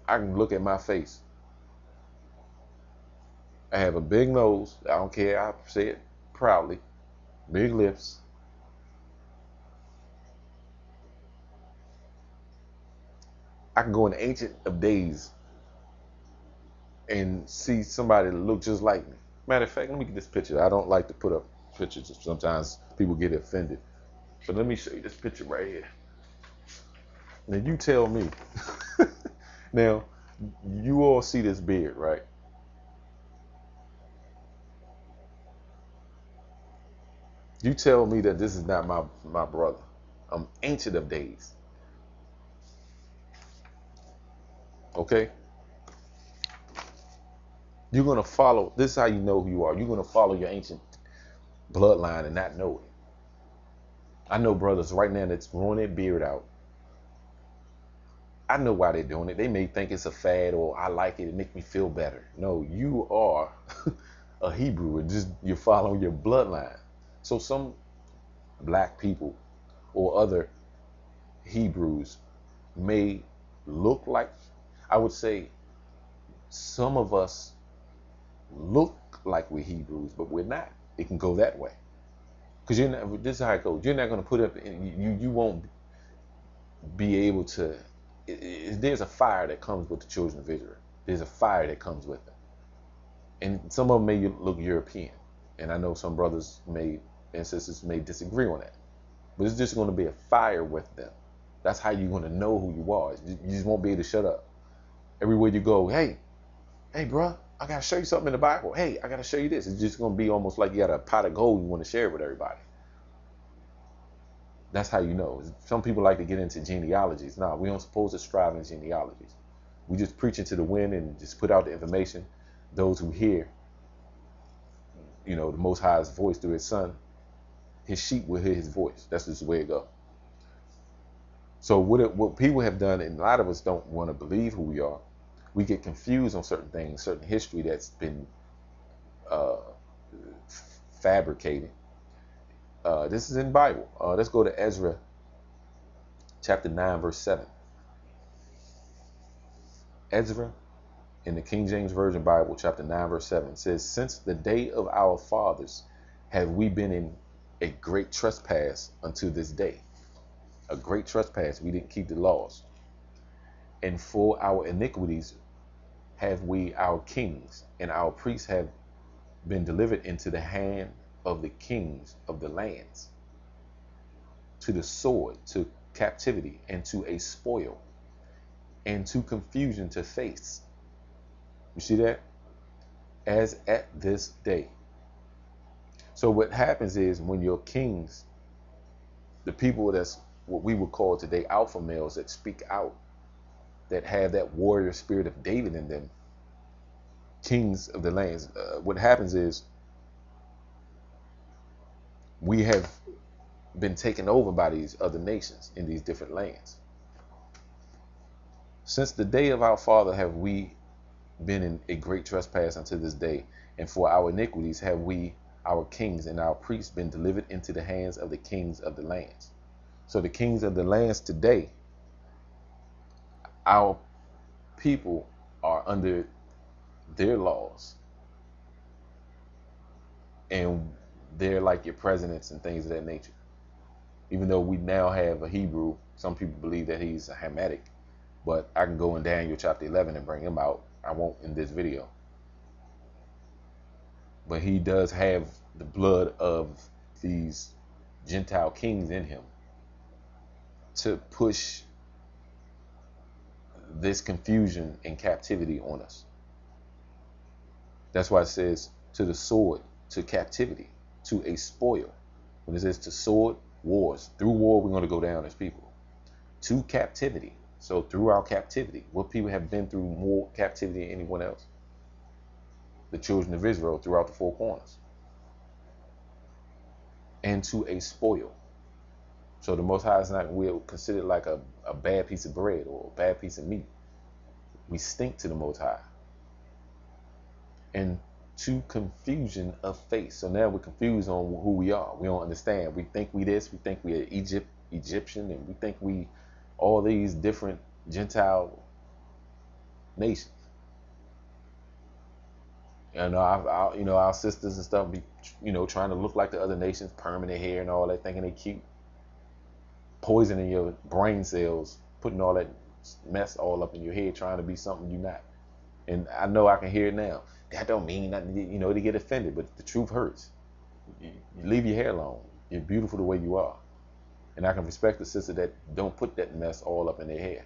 Speaker 1: I can look at my face. I have a big nose. I don't care. I say it proudly. Big lips. I can go in the Ancient of Days and see somebody that look just like me. Matter of fact, let me get this picture. I don't like to put up pictures. Sometimes people get offended. But let me show you this picture right here. Now you tell me. Now, you all see this beard, right? You tell me that this is not my brother. I'm Ancient of Days. Okay? You're going to follow. This is how you know who you are. You're going to follow your ancient bloodline and not know it. I know brothers right now that's growing their beard out. I know why they're doing it. They may think it's a fad or I like it. It makes me feel better. No, you are a Hebrew and just you're following your bloodline. So some black people or other Hebrews may look like, I would say, some of us look like we're Hebrews, but we're not. It can go that way. Because you're not, this is how it goes. You're not going to put up, you won't be able to, there's a fire that comes with the children of Israel. There's a fire that comes with them. And some of them may look European. And I know some brothers and sisters may disagree on that. But it's just going to be a fire with them. That's how you're going to know who you are. You just won't be able to shut up. Everywhere you go, hey, bro, I got to show you something in the Bible. Hey, I got to show you this. It's just going to be almost like you got a pot of gold you want to share with everybody. That's how you know. Some people like to get into genealogies. No, we don't supposed to strive in genealogies. We just preach into the wind and just put out the information. Those who hear, the Most High's voice through his son, his sheep will hear his voice. That's just the way it goes. So what people have done, and a lot of us don't want to believe who we are. We get confused on certain things, certain history that's been fabricated. This is in the Bible. Let's go to Ezra chapter 9, verse 7. Ezra in the King James Version Bible, chapter 9, verse 7 says, "Since the day of our fathers have we been in a great trespass unto this day." A great trespass. We didn't keep the laws. "And for our iniquities have we our kings, and our priests have been delivered into the hand of the kings of the lands, to the sword, to captivity, and to a spoil, and to confusion to face." You see that? As at this day. So what happens is when your kings, the people that's what we would call today alpha males that speak out, that have that warrior spirit of David in them, kings of the lands, what happens is we have been taken over by these other nations in these different lands. "Since the day of our father have we been in a great trespass unto this day, and for our iniquities have we our kings and our priests been delivered into the hands of the kings of the lands." So the kings of the lands today, our people are under their laws, and they're like your presidents and things of that nature. Even though we now have a Hebrew, some people believe that he's a Hamitic, but I can go in Daniel chapter 11 and bring him out. I won't in this video. But he does have the blood of these Gentile kings in him to push this confusion and captivity on us. That's why it says to the sword, to captivity, to a spoil. When it says to sword, wars. Through war, we're going to go down as people. To captivity. So through our captivity, what people have been through more captivity than anyone else? The children of Israel throughout the four corners. And to a spoil. So the Most High is not, we'll consider it like a bad piece of bread or a bad piece of meat. We stink to the Most High. And to confusion of face. So now we're confused on who we are. We don't understand. We think we this, we think we're Egyptian, and we think we all these different Gentile nations. And our sisters and stuff be, trying to look like the other nations, perming their hair and all that, thinking they cute, poisoning your brain cells, putting all that mess all up in your head, trying to be something you're not. And I know I can hear it now. That don't mean nothing, they get offended, but the truth hurts. You leave your hair alone. You're beautiful the way you are. And I can respect the sister that don't put that mess all up in their hair.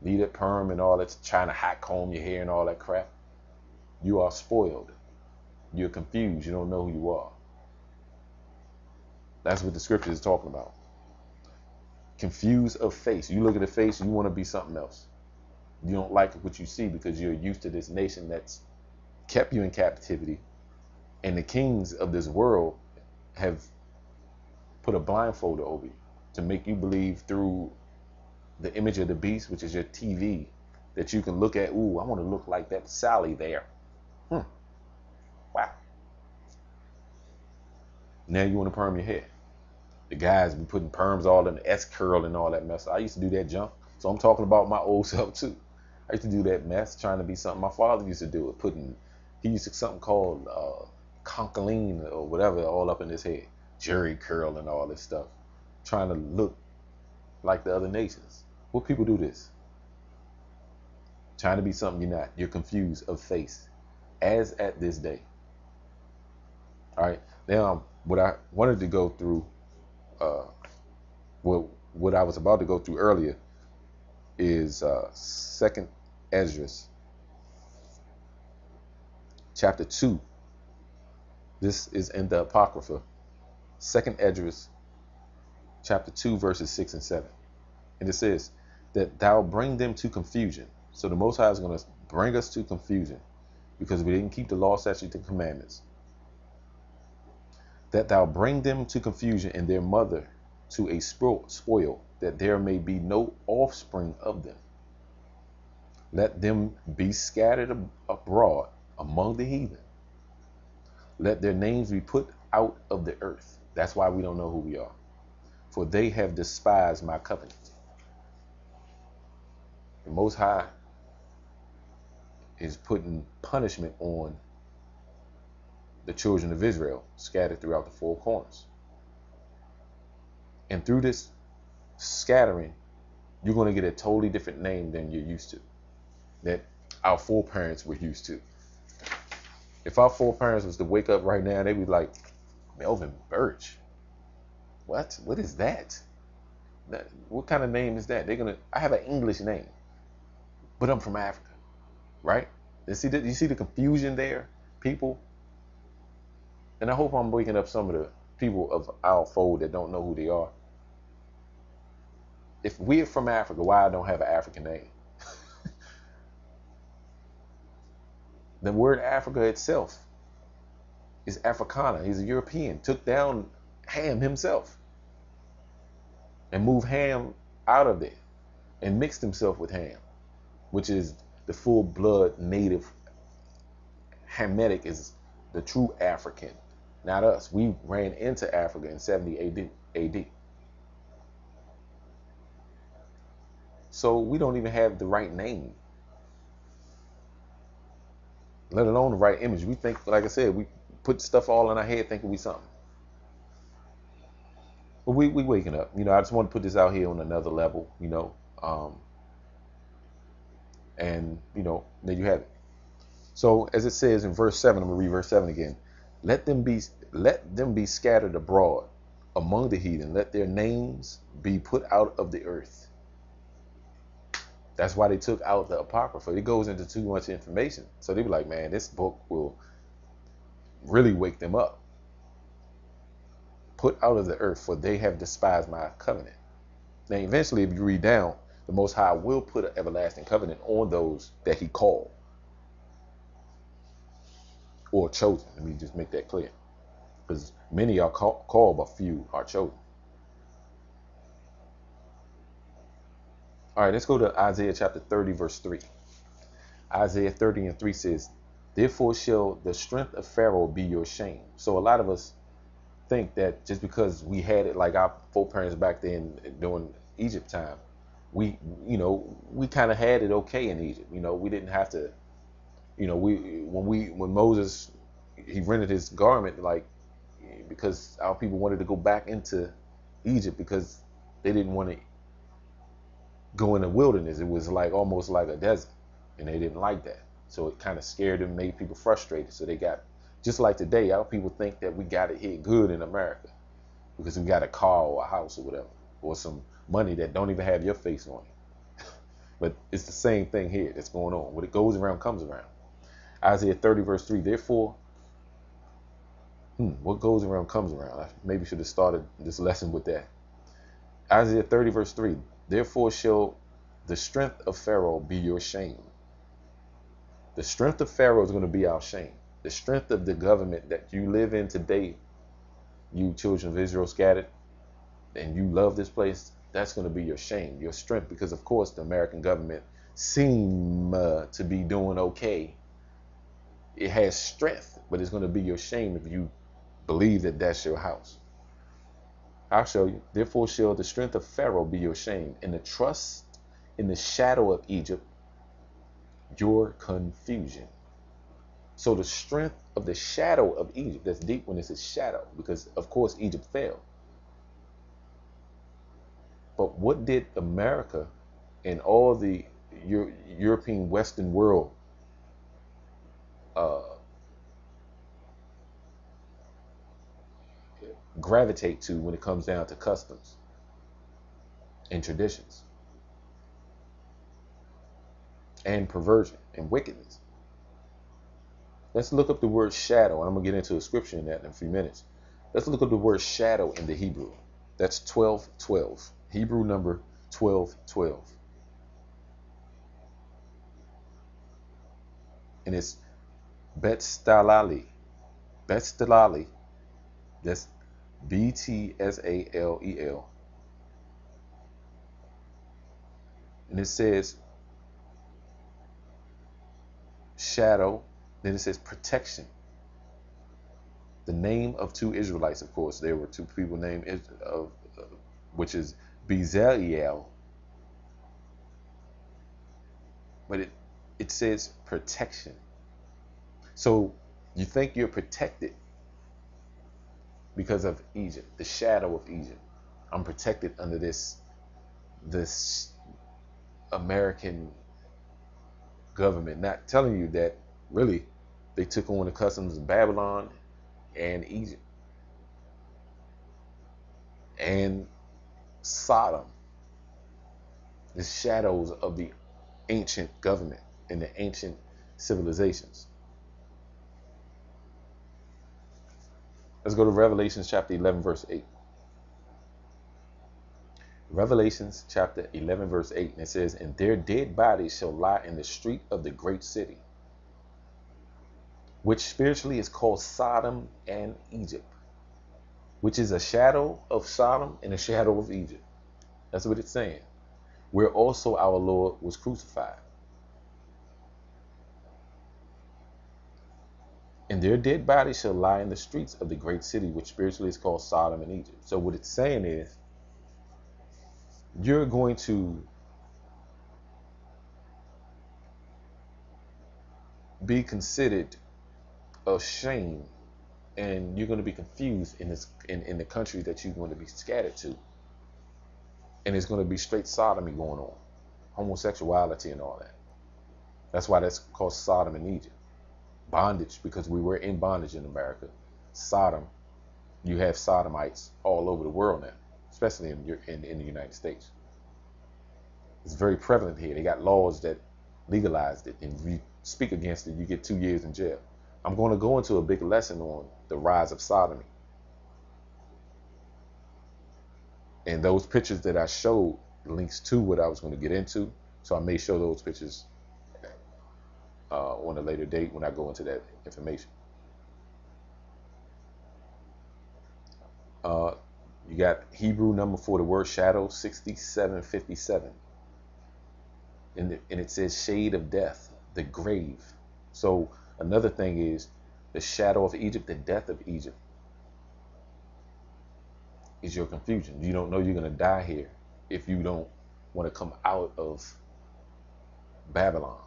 Speaker 1: Leave that perm and all that, trying to hot comb your hair and all that crap. You are spoiled. You're confused. You don't know who you are. That's what the scripture is talking about. Confused of face. You look at the face, you want to be something else. You don't like what you see because you're used to this nation that's kept you in captivity. And the kings of this world have put a blindfold over you to make you believe through the image of the beast, which is your TV, that you can look at, ooh, I want to look like that Sally there. Wow. Now you want to perm your hair. The guys be putting perms all in the S curl and all that mess. I used to do that junk. So I'm talking about my old self too. I used to do that mess, trying to be something. My father used to do it, he used to something called concholine or whatever, all up in his head, jerry curl and all this stuff, trying to look like the other nations. What people do this? Trying to be something you're not. You're confused of face, as at this day. All right. Now, what I wanted to go through, what I was about to go through earlier, is Second Esdras, chapter 2. This is in the Apocrypha. Second Esdras, chapter 2, verses 6 and 7. And it says that thou bring them to confusion. So the Most High is going to bring us to confusion because we didn't keep the law, statutes, and commandments. That thou bring them to confusion and their mother to a spoil, that there may be no offspring of them. Let them be scattered abroad among the heathen. Let their names be put out of the earth. That's why we don't know who we are. For they have despised my covenant. The Most High is putting punishment on the children of Israel scattered throughout the four corners. And through this scattering, you're going to get a totally different name than you're used to, that our foreparents were used to. If our foreparents was to wake up right now, they'd be like, Melvin Birch. What? What is that? What kind of name is that? I have an English name, but I'm from Africa, right? You see the confusion there, people? And I hope I'm waking up some of the people of our fold that don't know who they are. If we're from Africa, why I don't have an African name? The word Africa itself is Africana. He's a European. Took down Ham himself and moved Ham out of there and mixed himself with Ham, which is the full-blood native. Hamitic is the true African, not us. We ran into Africa in 70 AD. So we don't even have the right name, let alone the right image. We think, like I said, we put stuff all in our head thinking we something. But we waking up. I just want to put this out here on another level, and, then you have it. So as it says in verse 7, I'm going to read verse 7 again. Let them be scattered abroad among the heathen. Let their names be put out of the earth. That's why they took out the Apocrypha. It goes into too much information. So they be like, man, this book will really wake them up. Put out of the earth, for they have despised my covenant. Now, eventually, if you read down, the Most High will put an everlasting covenant on those that he called or chosen. Let me just make that clear. Because many are called, but few are chosen. All right, let's go to Isaiah chapter 30, verse 3. Isaiah 30 and 3 says, therefore shall the strength of Pharaoh be your shame. So a lot of us think that just because we had it like our foreparents back then during Egypt time, we kind of had it okay in Egypt. We didn't have to, when Moses, he rented his garment, because our people wanted to go back into Egypt because they didn't want to go in the wilderness. It was almost like a desert, and they didn't like that. So it kind of scared them, made people frustrated. So they got, just like today, our people think that we got it here good in America because we got a car or a house or whatever, or some money that don't even have your face on it. But it's the same thing here that's going on. What it goes around comes around. Isaiah 30 verse 3, therefore, what goes around comes around. I maybe should have started this lesson with that. Isaiah 30 verse 3, therefore shall the strength of Pharaoh be your shame. The strength of Pharaoh is going to be our shame. The strength of the government that you live in today, you children of Israel scattered, and you love this place, that's going to be your shame, your strength, because of course the American government seem to be doing okay. It has strength, but it's going to be your shame if you believe that that's your house. I'll show you. Therefore shall the strength of Pharaoh be your shame, and the trust in the shadow of Egypt your confusion. So the strength of the shadow of Egypt, that's deep when it's a shadow, because of course Egypt fell. But what did America and all the European Western world uh, gravitate to when it comes down to customs and traditions and perversion and wickedness? Let's look up the word shadow, and I'm going to get into a scripture in that in a few minutes. Let's look up the word shadow in the Hebrew. That's 12:12. Hebrew number 12:12. And it's Betstalali. Betstalali. That's Btsalel. And it says shadow. Then it says protection. The name of two Israelites, of course. There were two people named, which is Bezaleel. But it says protection. So you think you're protected because of Egypt, the shadow of Egypt. I'm protected under this American government, not telling you that really they took on the customs of Babylon and Egypt and Sodom, the shadows of the ancient government and the ancient civilizations. Let's go to Revelations chapter 11, verse 8. Revelations chapter 11, verse 8, and it says, and their dead bodies shall lie in the street of the great city, which spiritually is called Sodom and Egypt, which is a shadow of Sodom and a shadow of Egypt. That's what it's saying. Where also our Lord was crucified. And their dead bodies shall lie in the streets of the great city, which spiritually is called Sodom and Egypt. So what it's saying is, you're going to be considered a shame, and you're going to be confused in this in the country that you're going to be scattered to. And it's going to be straight sodomy going on, homosexuality and all that. That's why that's called Sodom and Egypt. Bondage, because we were in bondage in America. Sodom, you have sodomites all over the world now, especially in the United States. It's very prevalent here. They got laws that legalized it, and if you speak against it, you get 2 years in jail. I'm going to go into a big lesson on the rise of sodomy. And those pictures that I showed links to what I was going to get into. So I may show those pictures on a later date when I go into that information. You got Hebrew number for the word shadow, 6757. And it says shade of death, the grave. So another thing is the shadow of Egypt, the death of Egypt is your confusion. You don't know you're going to die here if you don't want to come out of Babylon.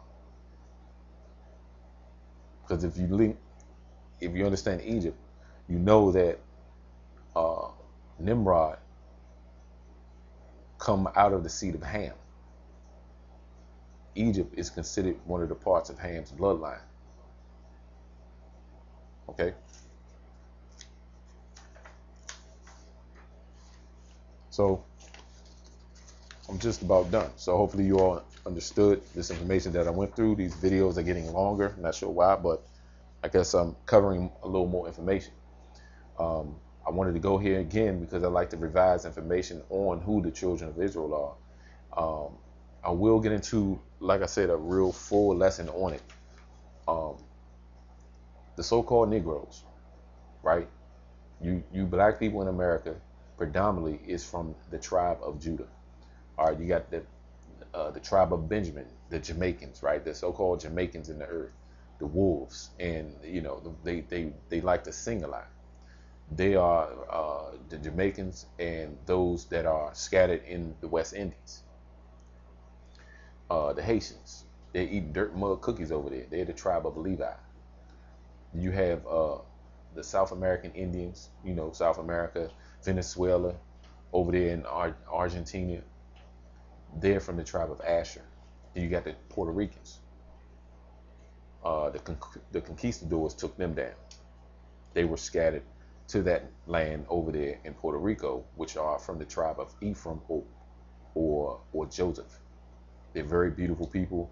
Speaker 1: Because if you understand Egypt, you know that Nimrod come out of the seed of Ham. Egypt is considered one of the parts of Ham's bloodline. Okay? So I'm just about done. So hopefully you all understood this information that I went through. These videos are getting longer. I'm not sure why, but I guess I'm covering a little more information. I wanted to go here again because I like to revise information on who the children of Israel are. I will get into, like I said, a real full lesson on it. The so-called Negroes, right? You black people in America predominantly is from the tribe of Judah. All right, you got the tribe of Benjamin, the Jamaicans, right? The so-called Jamaicans in the earth, the wolves, and they like to sing a lot. They are the Jamaicans and those that are scattered in the West Indies. The Haitians. They eat dirt mud cookies over there. They're the tribe of Levi. You have the South American Indians, South America, Venezuela, over there in Argentina. They're from the tribe of Asher. And you got the Puerto Ricans. The conquistadors took them down. They were scattered to that land over there in Puerto Rico, which are from the tribe of Ephraim or Joseph. They're very beautiful people.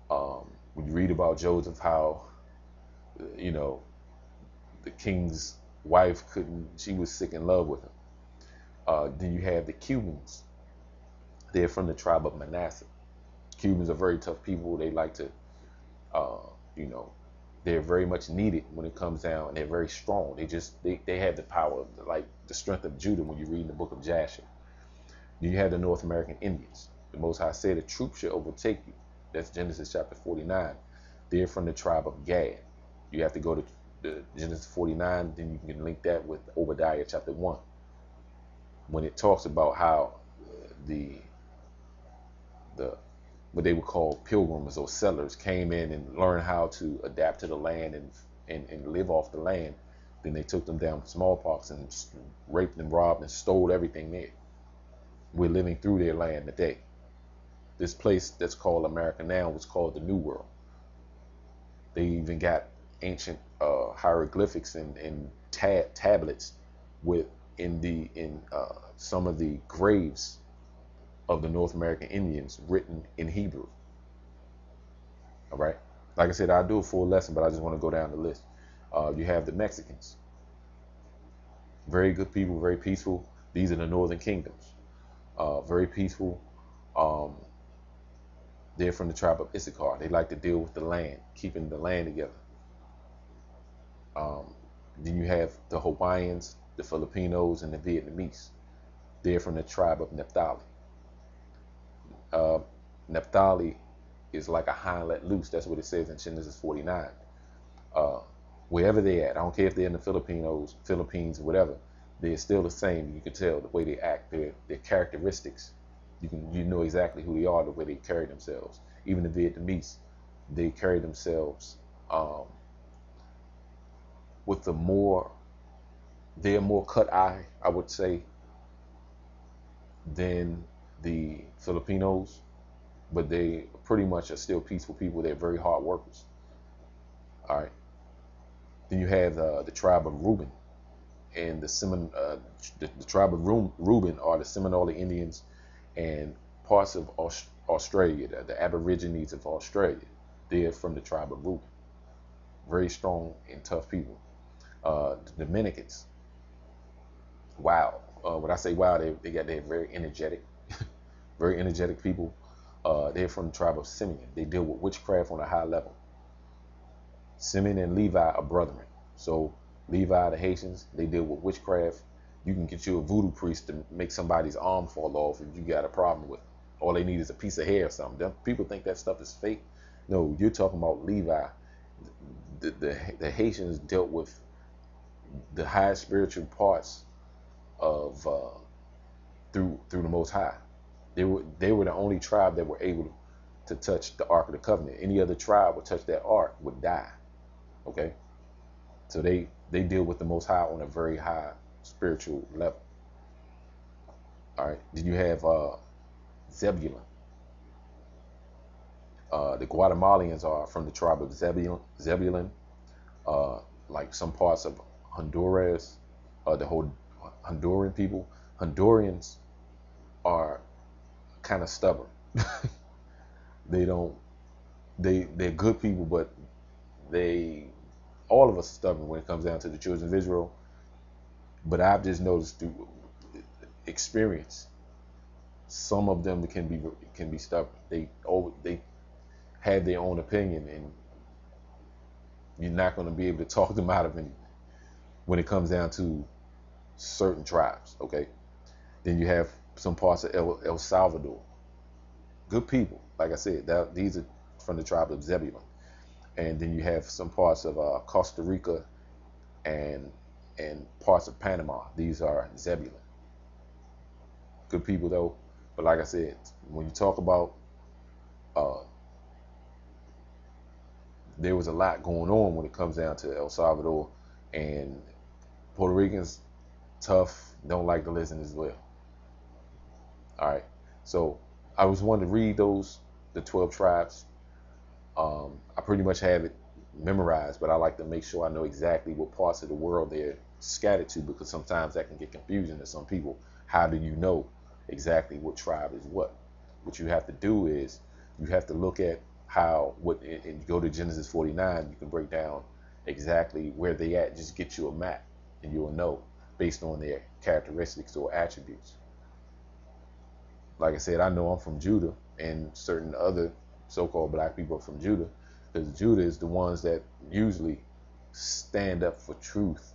Speaker 1: When you read about Joseph, how the king's wife she was sick in love with him. Then you have the Cubans. They're from the tribe of Manasseh. Cubans are very tough people. They like to, they're very much needed when it comes down, and they're very strong. They have the power, like the strength of Judah when you read in the book of Jasher. Then you have the North American Indians. The Most High said, "A troop shall overtake you." That's Genesis chapter 49. They're from the tribe of Gad. You have to go to the Genesis 49, then you can link that with Obadiah chapter 1, when it talks about how the what they would call pilgrims or settlers came in and learned how to adapt to the land and live off the land. Then they took them down with smallpox and raped and robbed and stole everything there. We're living through their land today. This place that's called America now was called the New World. They even got ancient hieroglyphics and tablets in some of the graves of the North American Indians written in Hebrew. All right. Like I said, I'll do a full lesson, but I just want to go down the list. You have the Mexicans. Very good people, very peaceful. These are the Northern Kingdoms. Very peaceful. They're from the tribe of Issachar. They like to deal with the land, keeping the land together. Then you have the Hawaiians, the Filipinos, and the Vietnamese. They're from the tribe of Naphtali. Naphtali is like a hind let loose. That's what it says in Genesis 49. Wherever they're at, I don't care if they're in the Philippines, whatever, they're still the same. You can tell the way they act, their characteristics. You know exactly who they are, the way they carry themselves. Even the Vietnamese, they carry themselves with they're more cut eye, I would say, than the Filipinos, but they pretty much are still peaceful people. They're very hard workers. All right. Then you have the tribe of Reuben, and the tribe of Reuben are the Seminole Indians and parts of Australia, the Aborigines of Australia. They're from the tribe of Reuben. Very strong and tough people. The Dominicans. Wow. When I say wow, they're very energetic, very energetic people. They're from the tribe of Simeon. They deal with witchcraft on a high level. Simeon and Levi are brethren. So Levi, the Haitians, they deal with witchcraft. You can get you a voodoo priest to make somebody's arm fall off if you got a problem with it. All they need is a piece of hair or something. People think that stuff is fake. No, you're talking about Levi. The Haitians dealt with the high spiritual parts of through the Most High. They were the only tribe that were able to touch the Ark of the Covenant. Any other tribe would touch that Ark would die. Okay, so they deal with the Most High on a very high spiritual level. All right, then you have Zebulun. The Guatemalans are from the tribe of Zebulun. Like some parts of Honduras, the whole Honduran people. Hondurans are kind of stubborn. They're good people, but all of us are stubborn when it comes down to the children of Israel. But I've just noticed through experience, some of them can be stubborn. They have their own opinion, and you're not going to be able to talk them out of anything when it comes down to certain tribes. Okay, then you have some parts of El Salvador. Good people, like I said, these are from the tribe of Zebulun. And then you have some parts of Costa Rica and parts of Panama. These are Zebulun. Good people though, but like I said, when you talk about there was a lot going on when it comes down to El Salvador, and Puerto Ricans, tough, don't like to listen as well. All right. So I was wanting to read the 12 tribes. I pretty much have it memorized, but I like to make sure I know exactly what parts of the world they're scattered to, because sometimes that can get confusing to some people. How do you know exactly what tribe is what? What you have to do is you have to look at and you go to Genesis 49, you can break down exactly where they at. Just get you a map and you'll know based on their characteristics or attributes. Like I said, I know I'm from Judah, and certain other so-called black people are from Judah, because Judah is the ones that usually stand up for truth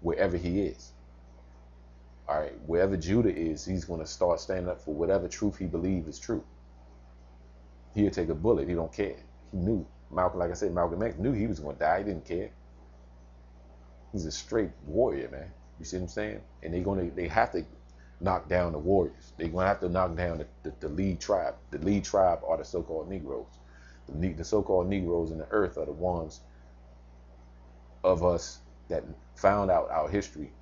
Speaker 1: wherever he is. All right, wherever Judah is, he's going to start standing up for whatever truth he believes is true. He'll take a bullet. He don't care. He knew. Malcolm, like I said, Malcolm X knew he was going to die. He didn't care. He's a straight warrior, man. You see what I'm saying? And they have to knock down the warriors. They're going to have to knock down the lead tribe. The lead tribe are the so-called Negroes. The so-called Negroes in the earth are the ones of us that found out our history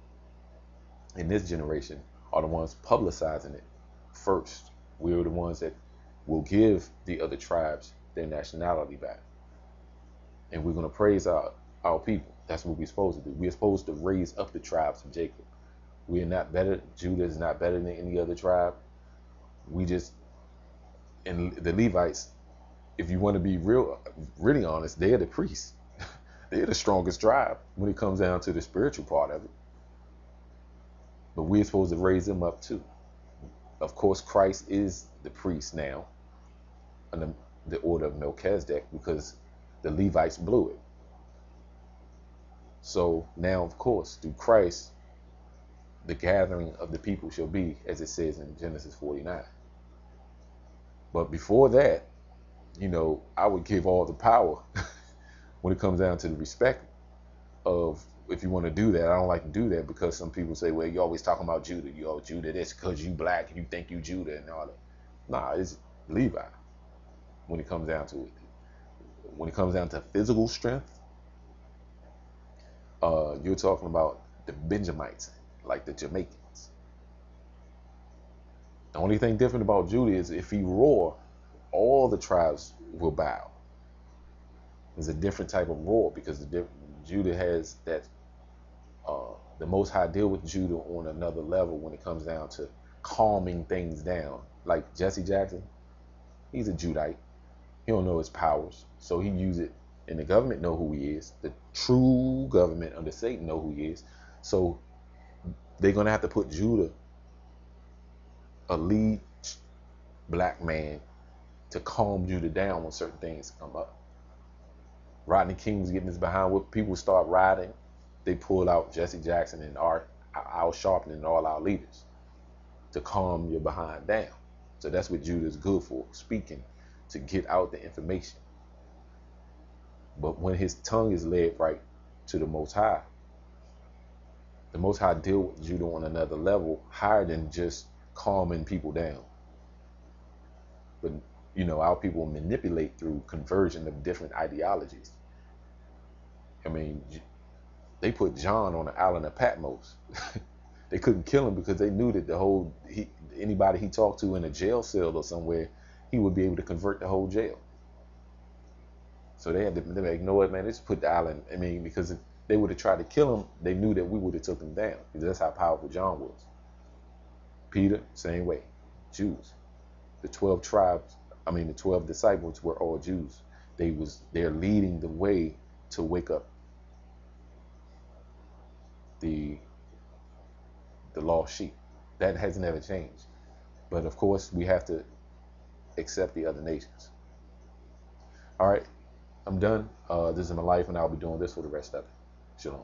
Speaker 1: in this generation, are the ones publicizing it first. We're the ones that will give the other tribes their nationality back. And we're going to praise our people. That's what we're supposed to do. We're supposed to raise up the tribes of Jacob. We are not better. Judah is not better than any other tribe. And the Levites, if you want to be really honest, they're the priests. They're the strongest tribe when it comes down to the spiritual part of it. But we're supposed to raise them up too. Of course, Christ is the priest now, under the order of Melchizedek, because the Levites blew it. So now, of course, through Christ, the gathering of the people shall be, as it says in Genesis 49. But before that, I would give all the power when it comes down to the respect of, if you want to do that. I don't like to do that, because some people say, well, you're always talking about Judah. Judah this because you black and you think you Judah and all that. Nah, it's Levi when it comes down to it. When it comes down to physical strength, you're talking about the Benjamites, like the Jamaicans. The only thing different about Judah is if he roar, all the tribes will bow. It's a different type of roar, because Judah has that. The Most High deal with Judah on another level when it comes down to calming things down. Like Jesse Jackson, he's a Judite. He don't know his powers, so he use it. And the government know who he is. The true government under Satan know who he is. So they're gonna have to put Judah, a lead black man, to calm Judah down when certain things come up. Rodney King was getting his behind whipped. People start riding. They pulled out Jesse Jackson and Al Sharpton and all our leaders to calm your behind down. So that's what Judah is good for, speaking, to get out the information. But when his tongue is led right to the Most High deal with Judah on another level, higher than just calming people down. But our people manipulate through conversion of different ideologies. I mean, they put John on the island of Patmos. They couldn't kill him because they knew that anybody he talked to in a jail cell or somewhere, he would be able to convert the whole jail. So they had to, you know what, man, let's put the island. I mean, because if they would have tried to kill him, they knew that we would have took him down, because that's how powerful John was. Peter, same way. Jews. The 12 tribes, the 12 disciples were all Jews. They're leading the way to wake up the lost sheep. That has never changed. But of course, we have to accept the other nations. All right, I'm done. This is my life, and I'll be doing this for the rest of it. Shalom.